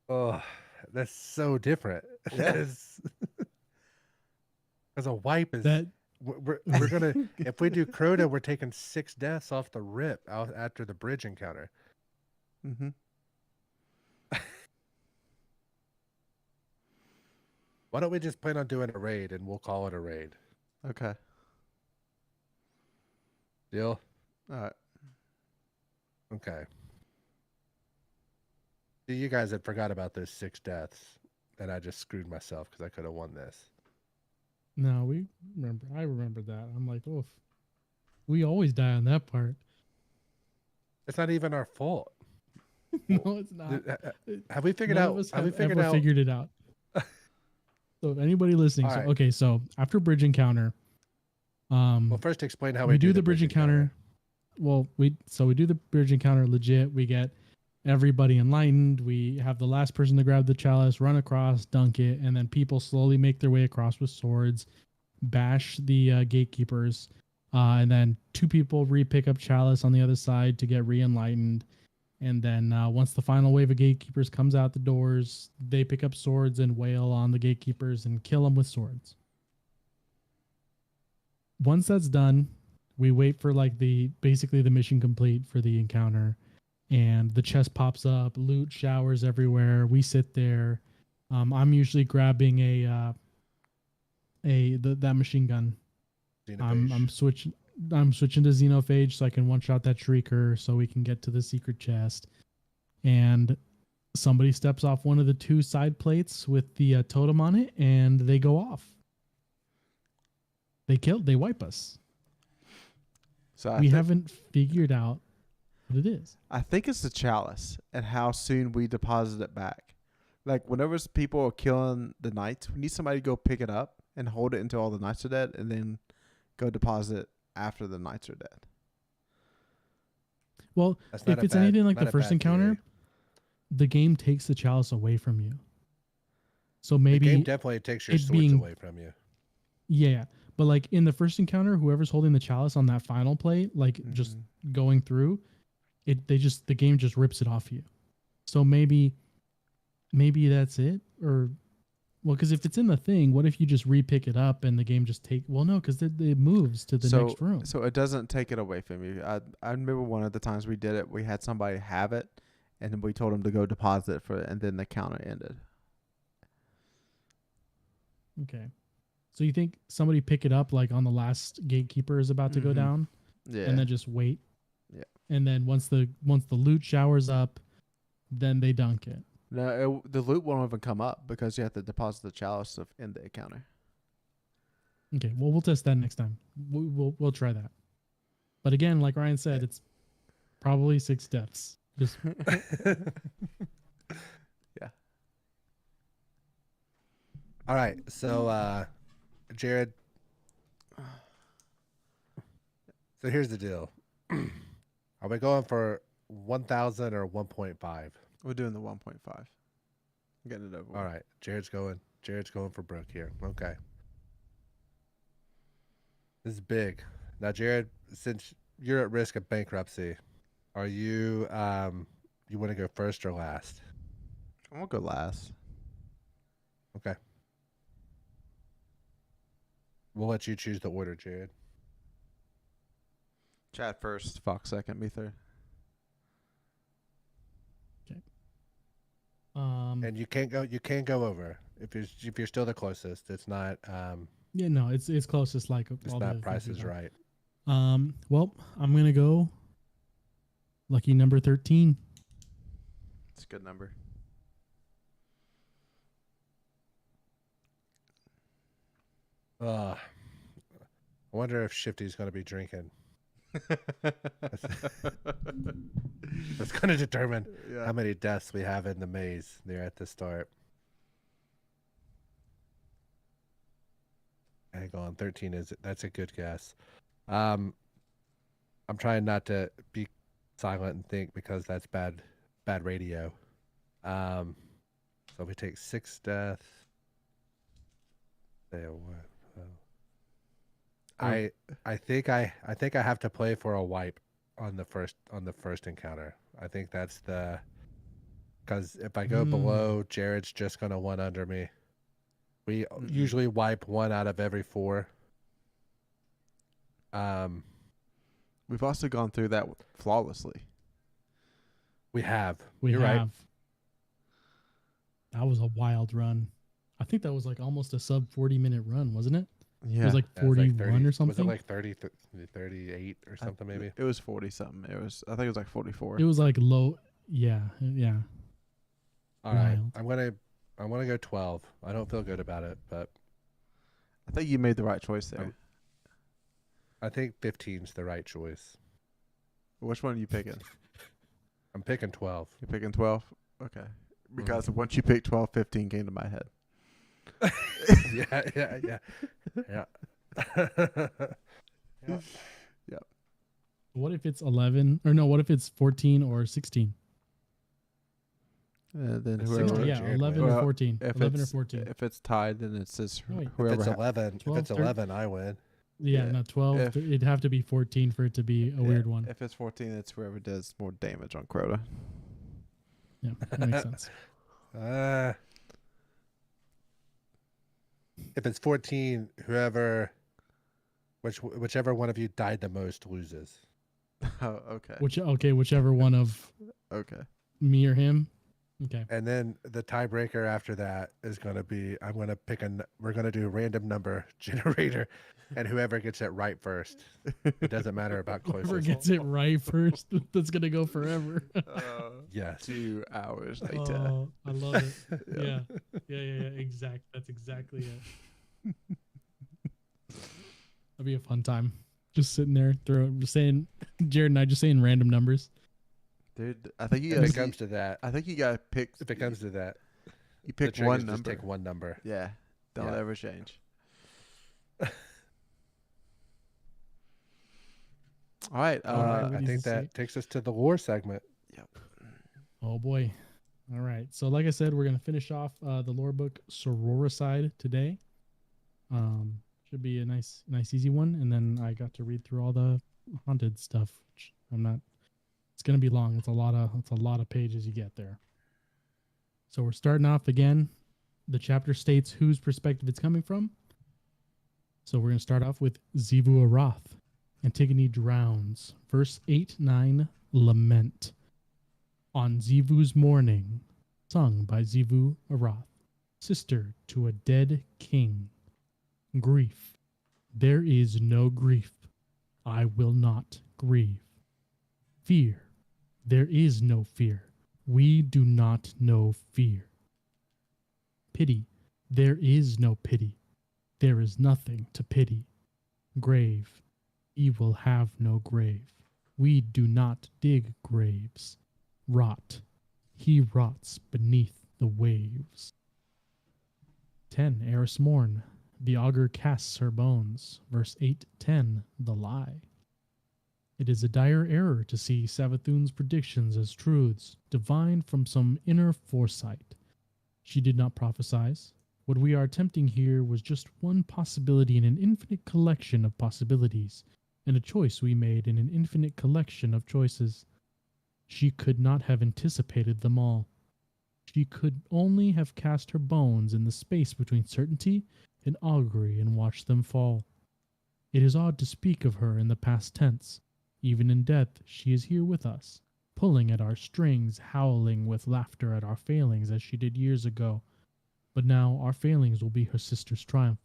Oh, that's so different. Yeah. Because a wipe is That we're gonna if we do Crota, we're taking 6 deaths off the rip out after the bridge encounter. Mm-hmm. Why don't we just plan on doing a raid and we'll call it a raid? Okay. Deal? All right. Okay. See, you guys had forgot about those 6 deaths, and I just screwed myself because I could have won this. No, we remember. I remember that. I'm like, oof. We always die on that part. It's not even our fault. No, it's not. Have we figured None out? of us Have we have figured ever out? figured it out. So if anybody listening, All so right. okay, so after bridge encounter, Well, first explain how we do the bridge encounter. Well, we do the bridge encounter legit. We get everybody enlightened. We have the last person to grab the chalice, run across, dunk it, and then people slowly make their way across with swords, bash the gatekeepers, and then 2 people re-pick up chalice on the other side to get re-enlightened. And then once the final wave of gatekeepers comes out the doors, they pick up swords and wail on the gatekeepers and kill them with swords. Once that's done, we wait for like basically the mission complete for the encounter, and the chest pops up, loot showers everywhere. We sit there. I'm usually grabbing that machine gun. I'm switching to Xenophage so I can one-shot that Shrieker so we can get to the secret chest. And somebody steps off one of the 2 side plates with the totem on it, and they go off. They wipe us. So we haven't figured out what it is. I think it's the chalice and how soon we deposit it back. Like whenever people are killing the knights, we need somebody to go pick it up and hold it until all the knights are dead, and then go deposit it after the knights are dead. Well, if it's anything like the first encounter, the game takes the chalice away from you. So maybe the game definitely takes your swords away from you. Yeah, but like in the first encounter, whoever's holding the chalice on that final plate, like just going through it, the game just rips it off you. So maybe that's it, or well, because if it's in the thing, what if you just re-pick it up and the game just because it moves to the next room. So it doesn't take it away from you. I remember one of the times we did it, we had somebody have it, and then we told them to go deposit it and then the counter ended. Okay. So you think somebody pick it up like on the last gatekeeper is about to go down? Yeah. And then just wait. Yeah. And then once the loot showers up, then they dunk it. No, the loot won't even come up because you have to deposit the chalice in the encounter. Okay, well, we'll test that next time. We'll try that. But again, like Ryan said, it's probably 6 deaths. Just yeah. All right, so Jared. So here's the deal. Are we going for 1,000 or 1.5? We're doing the 1.5. I'm getting it over. All right. Jared's going for broke here. Okay. This is big. Now, Jared, since you're at risk of bankruptcy, are you you want to go first or last? I'm gonna go last. Okay. We'll let you choose the order, Jared. Chad first, Fox second, me third. And you can't go over if you're still the closest. It's not Yeah, no, it's closest like it's all the not other Price things is we've done. Right. Well, I'm gonna go lucky number 13. It's a good number. I wonder if Shifty's going to be drinking. That's going to determine how many deaths we have in the maze there at the start. Hang on, 13 that's a good guess. I'm trying not to be silent and think because that's bad radio. So we take 6 deaths. There, what? I think I have to play for a wipe on the first encounter. I think that's because if I go below, Jared's just gonna one under me. We usually wipe 1 out of every 4. We've also gone through that flawlessly. We have. We You're have. right. That was a wild run. I think that was like almost a sub 40-minute run, wasn't it? Yeah. It was like It was 41 like 30, or something. Was it like 30, 38 or something maybe? It was 40 something. I think it was like 44. It was like low. Yeah. All right. Wild. I'm gonna go 12. I don't feel good about it, but I think you made the right choice there. I think 15's the right choice. Which one are you picking? I'm picking 12. You're picking 12? Okay. Because once you picked 12, 15 came to my head. Yeah. Yep. What if it's 11? Or no, what if it's 14 or 16? Then It's whoever. 16. Yeah, Jared 11 wins. or 14. If 11 or it's- 14. If it's tied, then it says Wait. If whoever. it's 11, 12, 11, I win. Yeah, Yeah. no, 12. If- It'd have to be 14 for it to be a weird one. If it's 14, it's whoever does more damage on Crota. Yeah, that makes sense. If it's 14, whichever one of you died the most loses. Oh, okay. Whichever one of Okay. me or him. Okay. And then the tiebreaker after that is going to be we're going to do a random number generator, and whoever gets it right first. It doesn't matter about Whoever closest. gets it right first, that's going to go forever. Yes. 2 hours later. Oh, I love it. Yeah. That's exactly it. That'd be a fun time. Just sitting there, Jared and I just saying random numbers. Dude, I think you If guys. it comes to that, I think you gotta pick. if it comes to that, You the pick trick one is just number. take one number. Yeah. Don't Yeah. ever change. All right. All right, what I does think it say? that takes us to the lore segment. Oh boy. All right. So like I said, we're gonna finish off the lore book Sororicide today. Should be a nice easy one. And then I got to read through all the haunted stuff, which it's gonna be long. It's a lot of pages you get there. So we're starting off again. The chapter states whose perspective it's coming from. So we're gonna start off with Zivu Arath. Antigone drowns. Verse 8-9, Lament. On Zivu's Morning, sung by Zivu Arath, sister to a dead king. Grief. There is no grief. I will not grieve. Fear. There is no fear. We do not know fear. Pity. There is no pity. There is nothing to pity. Grave. He will have no grave. We do not dig graves. Rot. He rots beneath the waves. 10. Eris Morn. The augur casts her bones. Verse 8-10. The lie. It is a dire error to see Savathun's predictions as truths, divine from some inner foresight. She did not prophesize. What we are attempting here was just one possibility in an infinite collection of possibilities, and a choice we made in an infinite collection of choices. She could not have anticipated them all. She could only have cast her bones in the space between certainty and augury and watched them fall. It is odd to speak of her in the past tense. Even in death, she is here with us, pulling at our strings, howling with laughter at our failings as she did years ago. But now our failings will be her sister's triumph,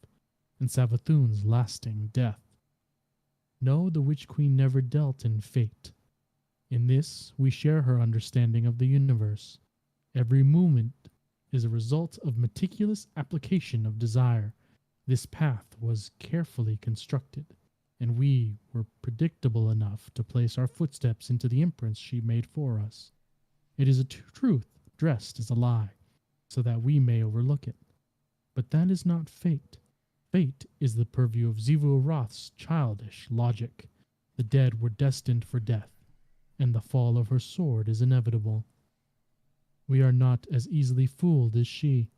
and Savathun's lasting death. No, the Witch Queen never dealt in fate. In this, we share her understanding of the universe. Every movement is a result of meticulous application of desire. This path was carefully constructed, and we were predictable enough to place our footsteps into the imprints she made for us. It is a truth dressed as a lie, so that we may overlook it. But that is not fate. Fate is the purview of Xivu Arath's childish logic. The dead were destined for death, and the fall of her sword is inevitable. We are not as easily fooled as she.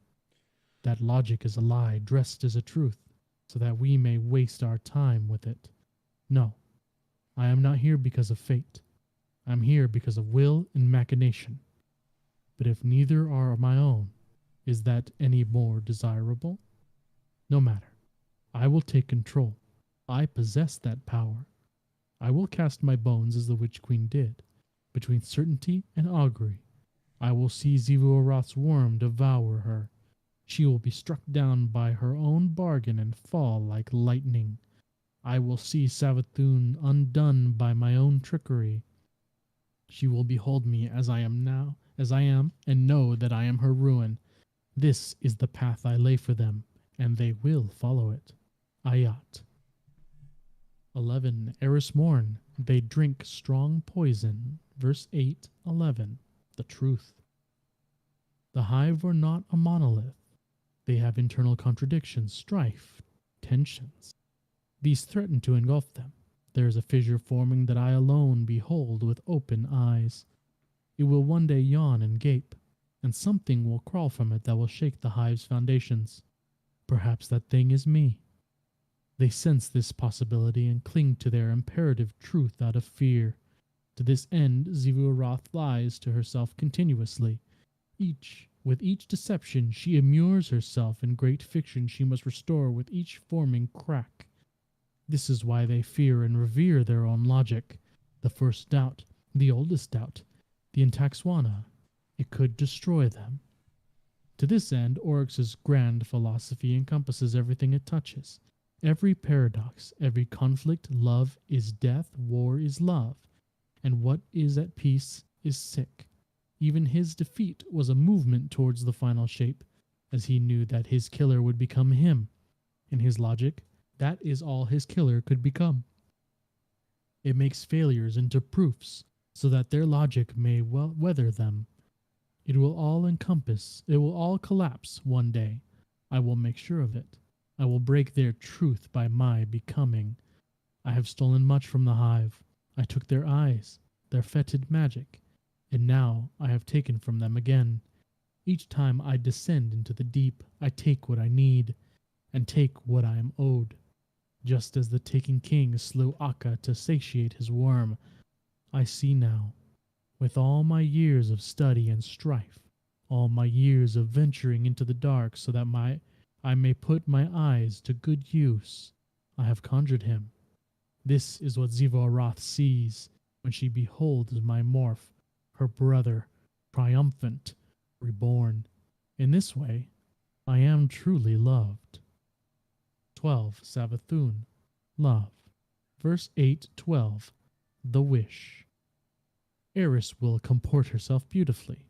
That logic is a lie dressed as a truth, so that we may waste our time with it. No, I am not here because of fate. I am here because of will and machination. But if neither are my own, is that any more desirable? No matter. I will take control. I possess that power. I will cast my bones as the Witch Queen did, between certainty and augury. I will see Xivu Arath's worm devour her. She will be struck down by her own bargain and fall like lightning. I will see Savathun undone by my own trickery. She will behold me as I am now, and know that I am her ruin. This is the path I lay for them, and they will follow it. Ayat. 11. Eris Morn. They drink strong poison. Verse 8, 11. The truth. The hive are not a monolith. They have internal contradictions, strife, tensions. These threaten to engulf them. There is a fissure forming that I alone behold with open eyes. It will one day yawn and gape, and something will crawl from it that will shake the hive's foundations. Perhaps that thing is me. They sense this possibility and cling to their imperative truth out of fear. To this end, Xivu Arath lies to herself continuously. With each deception, she immures herself in great fiction she must restore with each forming crack. This is why they fear and revere their own logic. The first doubt, the oldest doubt, the Intaxwana, it could destroy them. To this end, Oryx's grand philosophy encompasses everything it touches. Every paradox, every conflict, love is death, war is love, and what is at peace is sick. Even his defeat was a movement towards the final shape, as he knew that his killer would become him. In his logic, that is all his killer could become. It makes failures into proofs, so that their logic may weather them. It will all collapse one day. I will make sure of it. I will break their truth by my becoming. I have stolen much from the hive. I took their eyes, their fetid magic, and now I have taken from them again. Each time I descend into the deep, I take what I need, and take what I am owed. Just as the taken king slew Akka to satiate his worm, I see now, with all my years of study and strife, all my years of venturing into the dark so that I may put my eyes to good use, I have conjured him. This is what Xivu Arath sees when she beholds my morph, her brother, triumphant, reborn. In this way, I am truly loved. 12. Savathun. Love. Verse 8-12. The Wish. Eris will comport herself beautifully.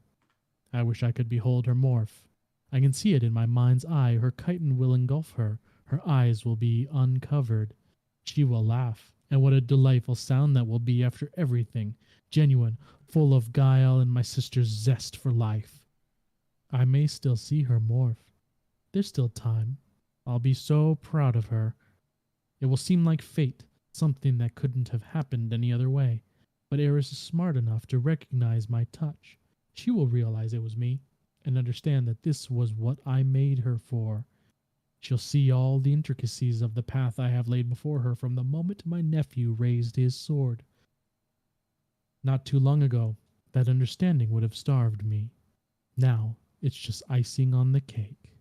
I wish I could behold her morph. I can see it in my mind's eye. Her chitin will engulf her. Her eyes will be uncovered. She will laugh, and what a delightful sound that will be after everything, genuine, full of guile and my sister's zest for life. I may still see her morph. There's still time. I'll be so proud of her. It will seem like fate, something that couldn't have happened any other way. But Eris is smart enough to recognize my touch. She will realize it was me. and understand that this was what I made her for. She'll see all the intricacies of the path I have laid before her from the moment my nephew raised his sword. Not too long ago, that understanding would have starved me. Now, it's just icing on the cake.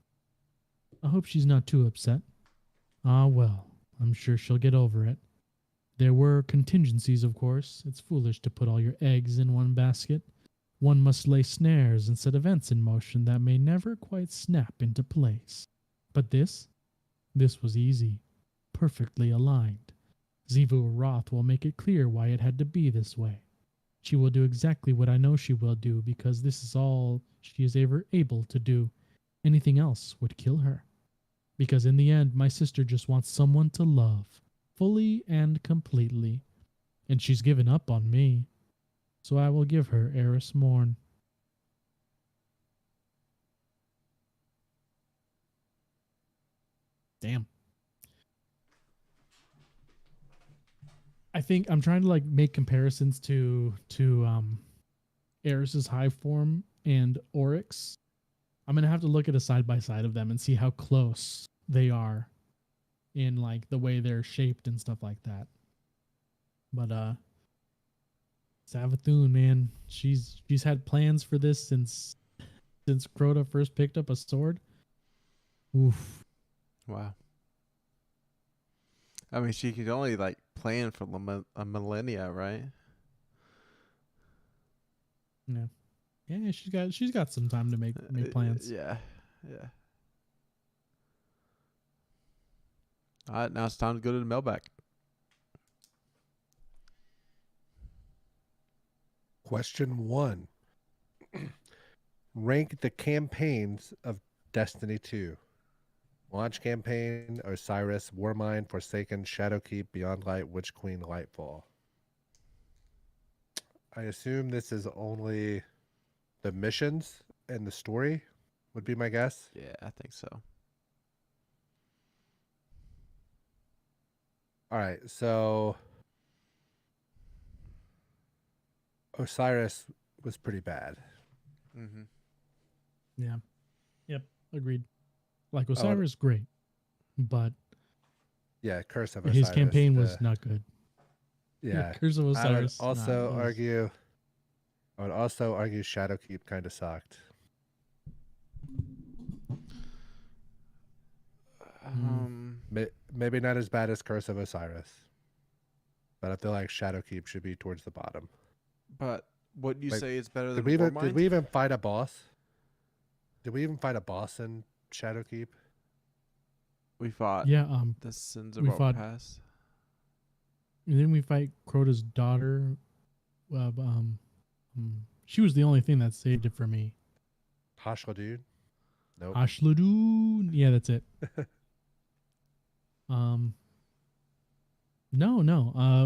I hope she's not too upset. Ah, well, I'm sure she'll get over it. There were contingencies, of course. It's foolish to put all your eggs in one basket. One must lay snares and set events in motion that may never quite snap into place. But this was easy, perfectly aligned. Zivu Roth will make it clear why it had to be this way. She will do exactly what I know she will do because this is all she is ever able to do. Anything else would kill her. Because in the end, my sister just wants someone to love, fully and completely. And she's given up on me. So I will give her Eris Morn. Damn. I think I'm trying to like make comparisons to Eris's Hive Form and Oryx. I'm gonna have to look at a side by side of them and see how close they are in like the way they're shaped and stuff like that. But Savathun, man, she's had plans for this since Crota first picked up a sword. Oof. Wow. I mean, she could only like plan for a millennia, right? Yeah. Yeah, she's got some time to make plans. Yeah. All right, now it's time to go to the mailbag. Question 1. Rank the campaigns of Destiny 2. Launch campaign, Osiris, Warmind, Forsaken, Shadowkeep, Beyond Light, Witch Queen, Lightfall. I assume this is only the missions and the story, would be my guess. Yeah, I think so. All right, so Osiris was pretty bad. Mm-hmm. Yeah. Yep. Agreed. Like Osiris, great, but yeah, Curse of Osiris. His campaign was not good. Yeah, Curse of Osiris. I would also argue Shadowkeep kind of sucked. Maybe not as bad as Curse of Osiris, but I feel like Shadowkeep should be towards the bottom. But what you say is better than Warmind? Did we even fight a boss? Did we even fight a boss in Shadowkeep? We fought. Yeah. The Sins we of fought. Past. And then we fight Crota's daughter. She was the only thing that saved it for me. Hashla dude. Nope. Ashladoon. Yeah, that's it. No.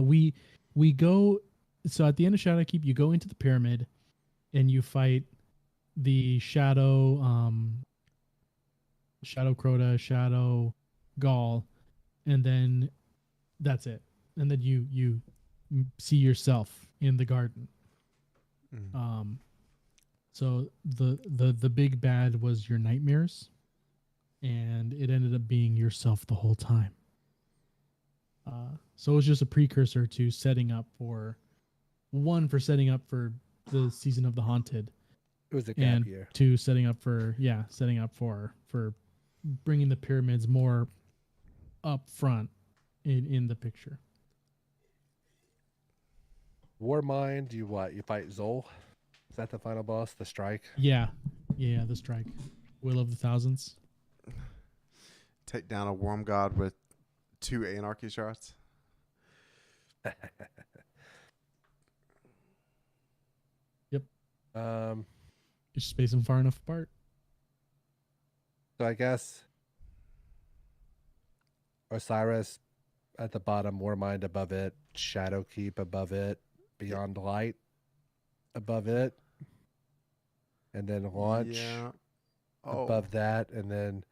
We go. So at the end of Shadowkeep, you go into the pyramid, and you fight the Shadow Crota, Shadow Gaul, and then that's it. And then you see yourself in the garden. Mm. So the big bad was your nightmares, and it ended up being yourself the whole time. So it was just a precursor to setting up for the season of the Haunted. It was a gap year. To setting up for bringing the pyramids more up front in the picture. Warmind, you fight Zol? Is that the final boss? The strike? Yeah, the strike. Will of the Thousands. Take down a worm god with 2 anarchy shots. Yep. Just space them far enough apart. So I guess Osiris at the bottom, Warmind above it, Shadowkeep above it, Beyond Light above it, and then Launch above that, and then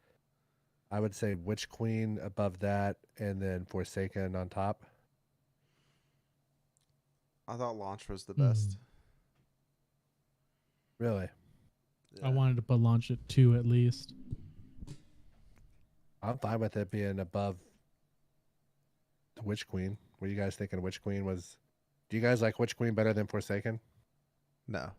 I would say Witch Queen above that, and then Forsaken on top. I thought Launch was the best. Really? I wanted to put launch at 2 at least. I'm fine with it being above the Witch Queen. Were you guys thinking Witch Queen was? Do you guys like Witch Queen better than Forsaken? No.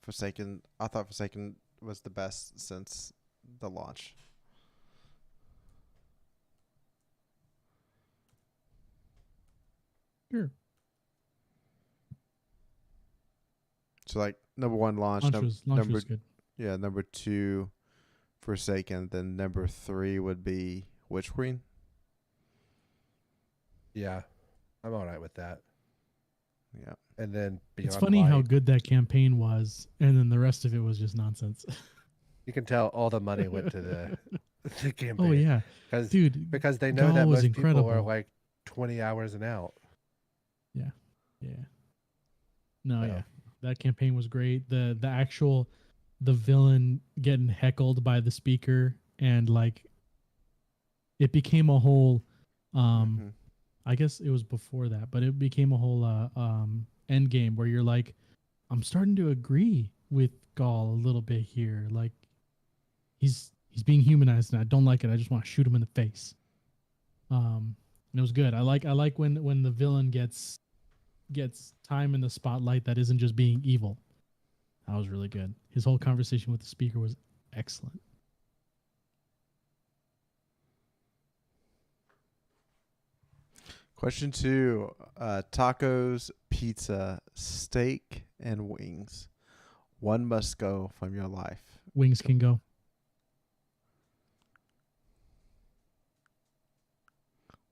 Forsaken. I thought Forsaken was the best since the launch. Sure. So like number 1 launch, Launch number was good. yeah, number 2 Forsaken, then number 3 would be Witch Queen. Yeah, I'm all right with that. Yeah. And then Beyond It's funny Light, how good that campaign was, and then the rest of it was just nonsense. you can tell all the money went to the campaign. Oh yeah, dude. Because they know Gaul that was most people are incredible. like 20 hours and out. Yeah. No, So, yeah. That campaign was great. The villain getting heckled by the speaker, and like it became a whole I guess it was before that, but it became a whole end game where you're like, I'm starting to agree with Gaul a little bit here. Like he's being humanized and I don't like it. I just want to shoot him in the face. And it was good. I like when the villain gets time in the spotlight that isn't just being evil. That was really good. His whole conversation with the speaker was excellent. Question 2, tacos, pizza, steak, and wings. One must go from your life. Wings can go.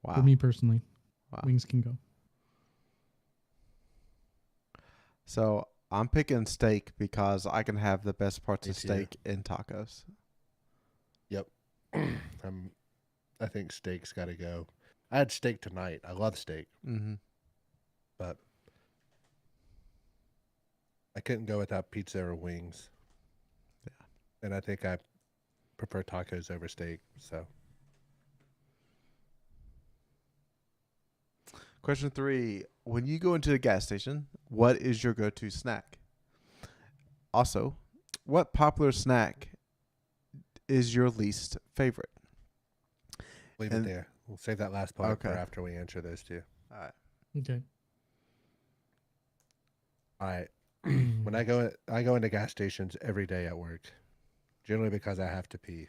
Wow. For me personally, Wow. wings can go. So I'm picking steak because I can have the best parts Me of too. steak in tacos. Yep. I think steak's got to go. I had steak tonight. I love steak, Mm-hmm. but I couldn't go without pizza or wings. Yeah. And I think I prefer tacos over steak. So Question 3, when you go into a gas station, what is your go-to snack? Also, what popular snack is your least favorite? leave And- it there. We'll save that last part for Okay. after we answer those two. All right. Okay. All right. When I go into gas stations every day at work, generally because I have to pee.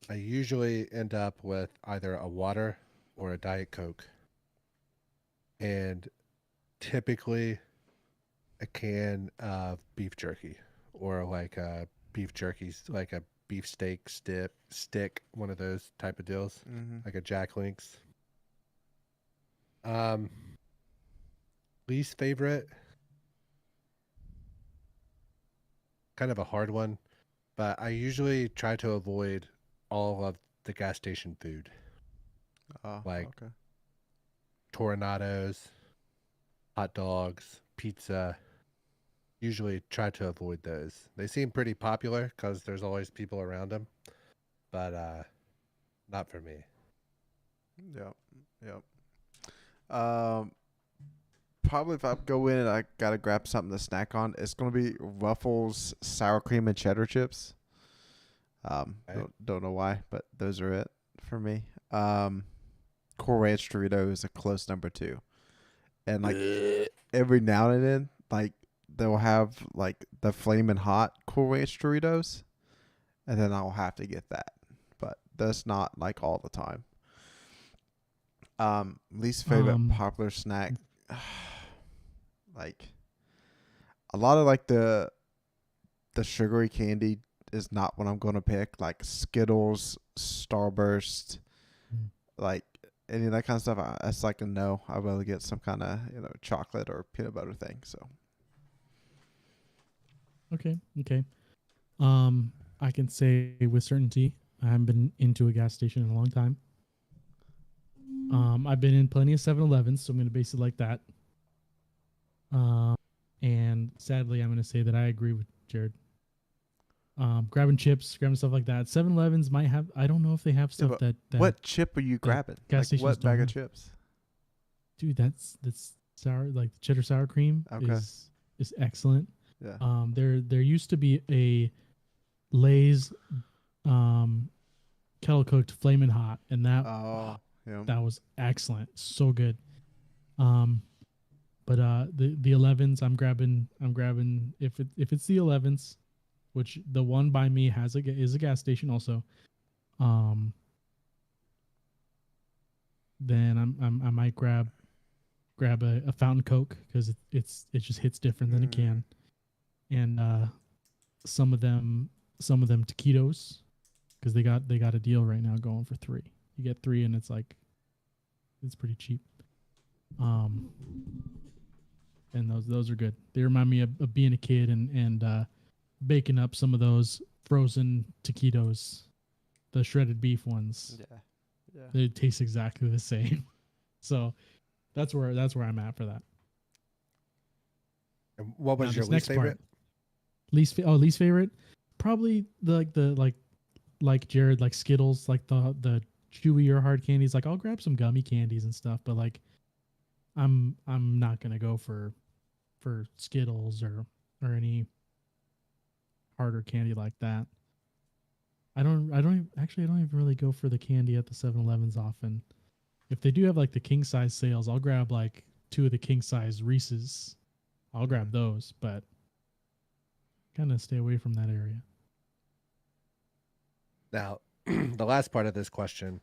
I usually end up with either a water or a Diet Coke. And typically a can of beef jerky or like a beef jerky, like a beef steak stick, one of those type of deals, Mm-hmm. like a Jack Links. Least favorite, kind of a hard one, but I usually try to avoid all of the gas station food, like okay. Tornadoes, hot dogs, pizza. Usually try to avoid those. They seem pretty popular because there's always people around them, but not for me. Yep. Probably if I go in and I gotta grab something to snack on, it's gonna be Ruffles sour cream and cheddar chips. Okay. Don't know why, but those are it for me. Cool Ranch Dorito is a close number 2, and like every now and then, like they'll have like the flaming hot Cool Ranch Doritos, and then I'll have to get that, but that's not like all the time. Least favorite popular snack, like a lot of like the sugary candy is not what I'm gonna pick. Like Skittles, Starburst, like any of that kind of stuff. That's like a no. I'd rather get some kind of chocolate or peanut butter thing. So Okay. I can say with certainty I haven't been into a gas station in a long time. I've been in plenty of 7-Elevens, so I'm going to base it like that. And sadly, I'm going to say that I agree with Jared. Grabbing chips, grabbing stuff like that. 7-Elevens might have. I don't know if they have stuff but that what chip are you grabbing? gas Like stations what don't bag of have. chips? Dude, that's the cheddar sour cream Okay. is excellent. Yeah. There used to be a Lay's kettle cooked flaming hot, and that Oh, yeah. that was excellent, so good. But the 11s, I'm grabbing if it's the 11s, which the one by me is a gas station also. Then I might grab a fountain Coke because it just hits different than a can, and some of them taquitos because they got a deal right now going for 3. You get 3 and it's pretty cheap. And those are good. They remind me of being a kid and baking up some of those frozen taquitos, the shredded beef ones. Yeah. Yeah. They taste exactly the same. So that's where I'm at for that. And what was Now, your this least next part. favorite? Least favorite? Probably like Jared, like Skittles, like the chewy or hard candies. Like I'll grab some gummy candies and stuff, but like I'm not gonna go for Skittles or any harder candy like that. I don't even really go for the candy at the 7-Elevens often. If they do have like the king size sales, I'll grab like 2 of the king size Reese's. I'll grab those, but kind of stay away from that area. Now, the last part of this question,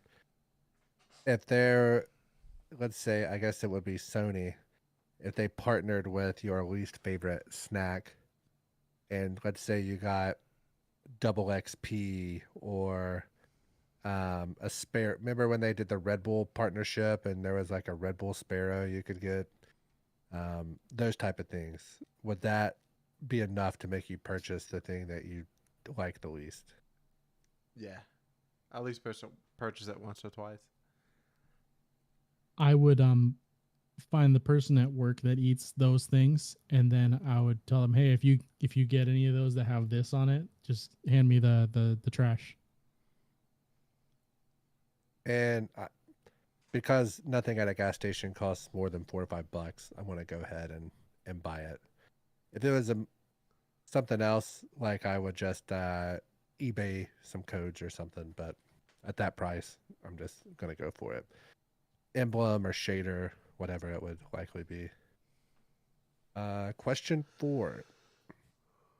if they're, let's say, I guess it would be Sony, if they partnered with your least favorite snack, and let's say you got double XP or a spare. Remember when they did the Red Bull partnership and there was like a Red Bull Sparrow you could get? Those type of things. Would that be enough to make you purchase the thing that you like the least? Yeah. At least purchase it once or twice. I would find the person at work that eats those things, and then I would tell them, hey, if you get any of those that have this on it, just hand me the trash. And because nothing at a gas station costs more than $4 or $5, I want to go ahead and buy it. If it was something else, like I would just eBay some codes or something, but at that price, I'm just gonna go for it. Emblem or shader, whatever it would likely be. Question 4.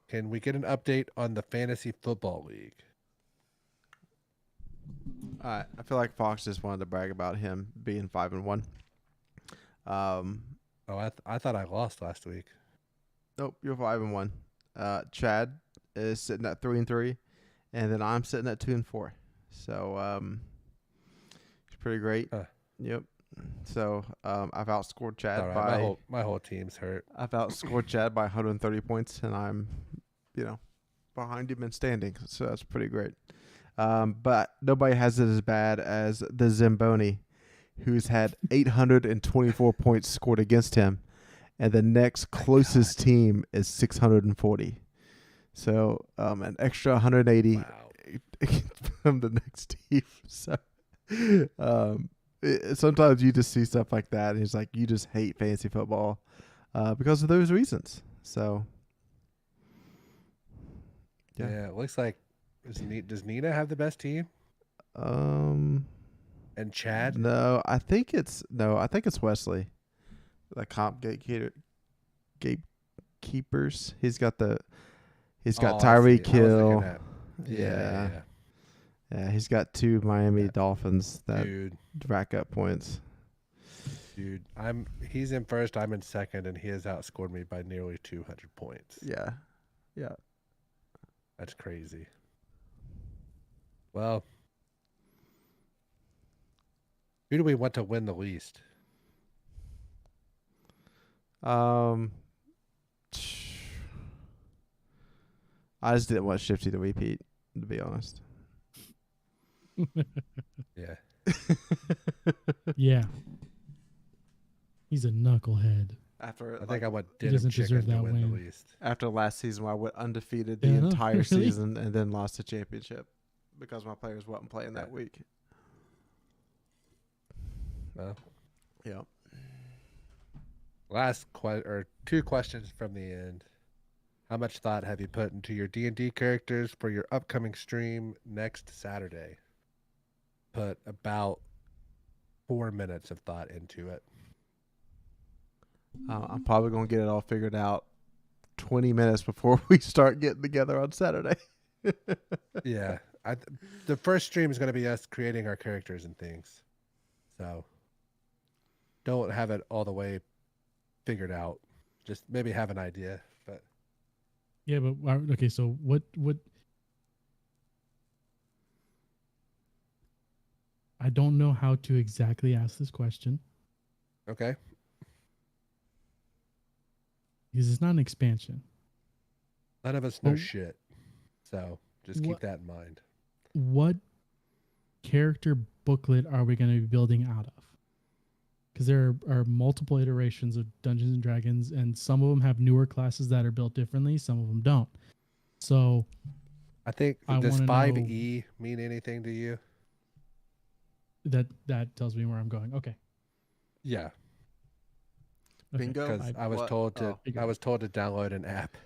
Can we get an update on the Fantasy Football League? I feel like Fox just wanted to brag about him being 5-1. I thought I lost last week. Nope, you're 5-1. Chad is sitting at 3-3, and then I'm sitting at 2-4. So it's pretty great. Yep. So I've outscored Chad by my whole team's hurt. I've outscored Chad by 130 points, and I'm, behind him in standing. So that's pretty great. But nobody has it as bad as the Zamboni, who's had 824 points scored against him, and the next closest team is 640. So an extra 180 from the next team. So sometimes you just see stuff like that, and it's like you just hate fantasy football because of those reasons. So yeah, it looks like does Nina have the best team? And Chad? No, I think it's Wesley, the comp gatekeepers. He's got Tyreek Hill. Yeah, he's got 2 Miami Dolphins that rack up points. Dude, he's in first, I'm in second, and he has outscored me by nearly 200 points. Yeah. That's crazy. Well, who do we want to win the least? I just didn't want Shifty to repeat, to be honest. Yeah. Yeah. He's a knucklehead. I think I want he doesn't Chicken deserve to that win the win. least. After last season, where I went undefeated the Yeah, entire really? season and then lost the championship because my players wasn't playing that week. Well, yeah. two questions from the end. How much thought have you put into your D&D characters for your upcoming stream next Saturday? Put about 4 minutes of thought into it. I'm probably going to get it all figured out 20 minutes before we start getting together on Saturday. Yeah. The first stream is going to be us creating our characters and things. So don't have it all the way figured out. Just maybe have an idea. But Yeah, but okay. So what? I don't know how to exactly ask this question okay. because it's not an expansion. None of us know Well, shit. So just keep that in mind. What character booklet are we going to be building out of? Because there are multiple iterations of Dungeons and Dragons, and some of them have newer classes that are built differently. Some of them don't. So I think, does 5e mean anything to you? That tells me where I'm going. Okay. Yeah. Okay. Bingo. Because I was told to download an app.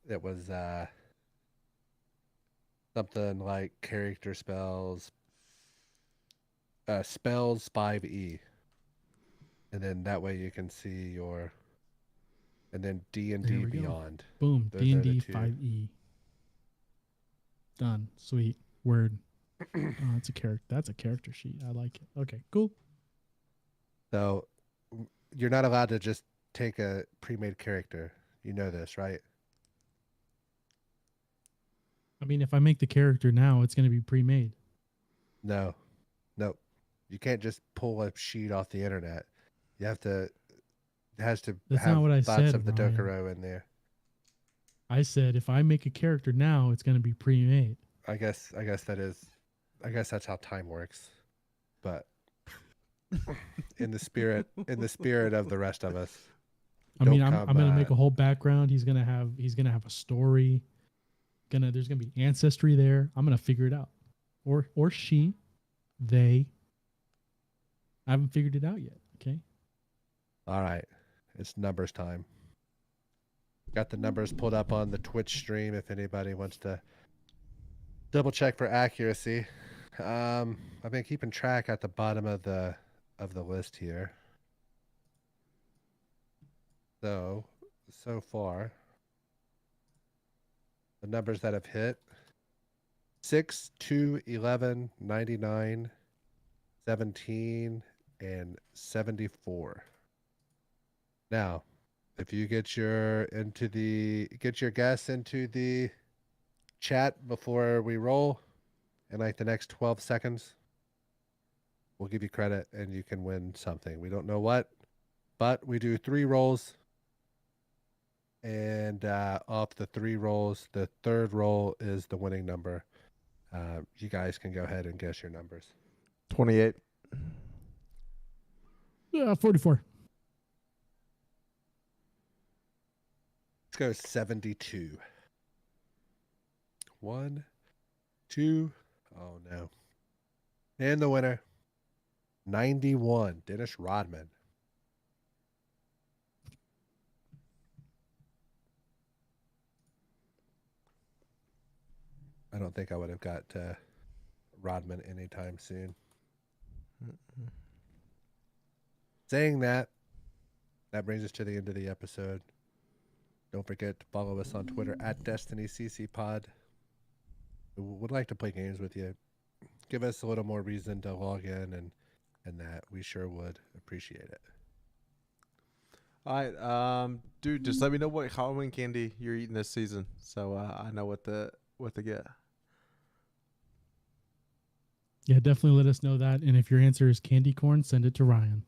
It was something like character spells 5e, and then that way you can see your, and then D&D Beyond. Boom. Those D&D 5e. Done. Sweet. Word. That's a character. That's a character sheet. I like it. Okay. Cool. So you're not allowed to just take a pre-made character. You know this, right? I mean, if I make the character now, it's going to be pre-made. No. You can't just pull a sheet off the internet. You have to. It has to That's have not what I thoughts said, of the Ryan. Dokuro in there. I said if I make a character now, it's going to be pre-made. I guess that's how time works. But in the spirit of the rest of us. I mean, I'm going to make a whole background. He's going to have a story. There's going to be ancestry there. I'm going to figure it out. Or she, they. I haven't figured it out yet. Okay. All right. It's numbers time. Got the numbers pulled up on the Twitch stream if anybody wants to double check for accuracy. I've been keeping track at the bottom of the list here. So far, the numbers that have hit: 6, 2, 11, 99, 17, and 74. Now, if you get your guess into the chat before we roll in like the next 12 seconds, we'll give you credit and you can win something. We don't know what, but we do 3 rolls. And off the 3 rolls, the third roll is the winning number. You guys can go ahead and guess your numbers. 28. Yeah, 44. Let's go 72. 1, 2. Oh no. And the winner, 91, Dennis Rodman. I don't think I would have got Rodman anytime soon. Mm-mm. Saying that brings us to the end of the episode. Don't forget to follow us on Twitter at DestinyCCPod. We would like to play games with you. Give us a little more reason to log in and that. We sure would appreciate it. All right, dude, just let me know what Halloween candy you're eating this season, so I know what to get. Yeah, definitely let us know that. And if your answer is candy corn, send it to Ryan.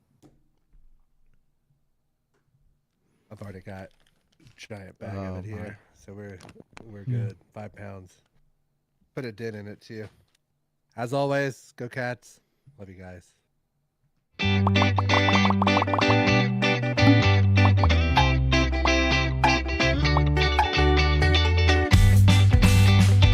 I've already got a giant bag of it here, so we're good. 5 pounds. Put a dent in it too. As always, go Cats. Love you guys.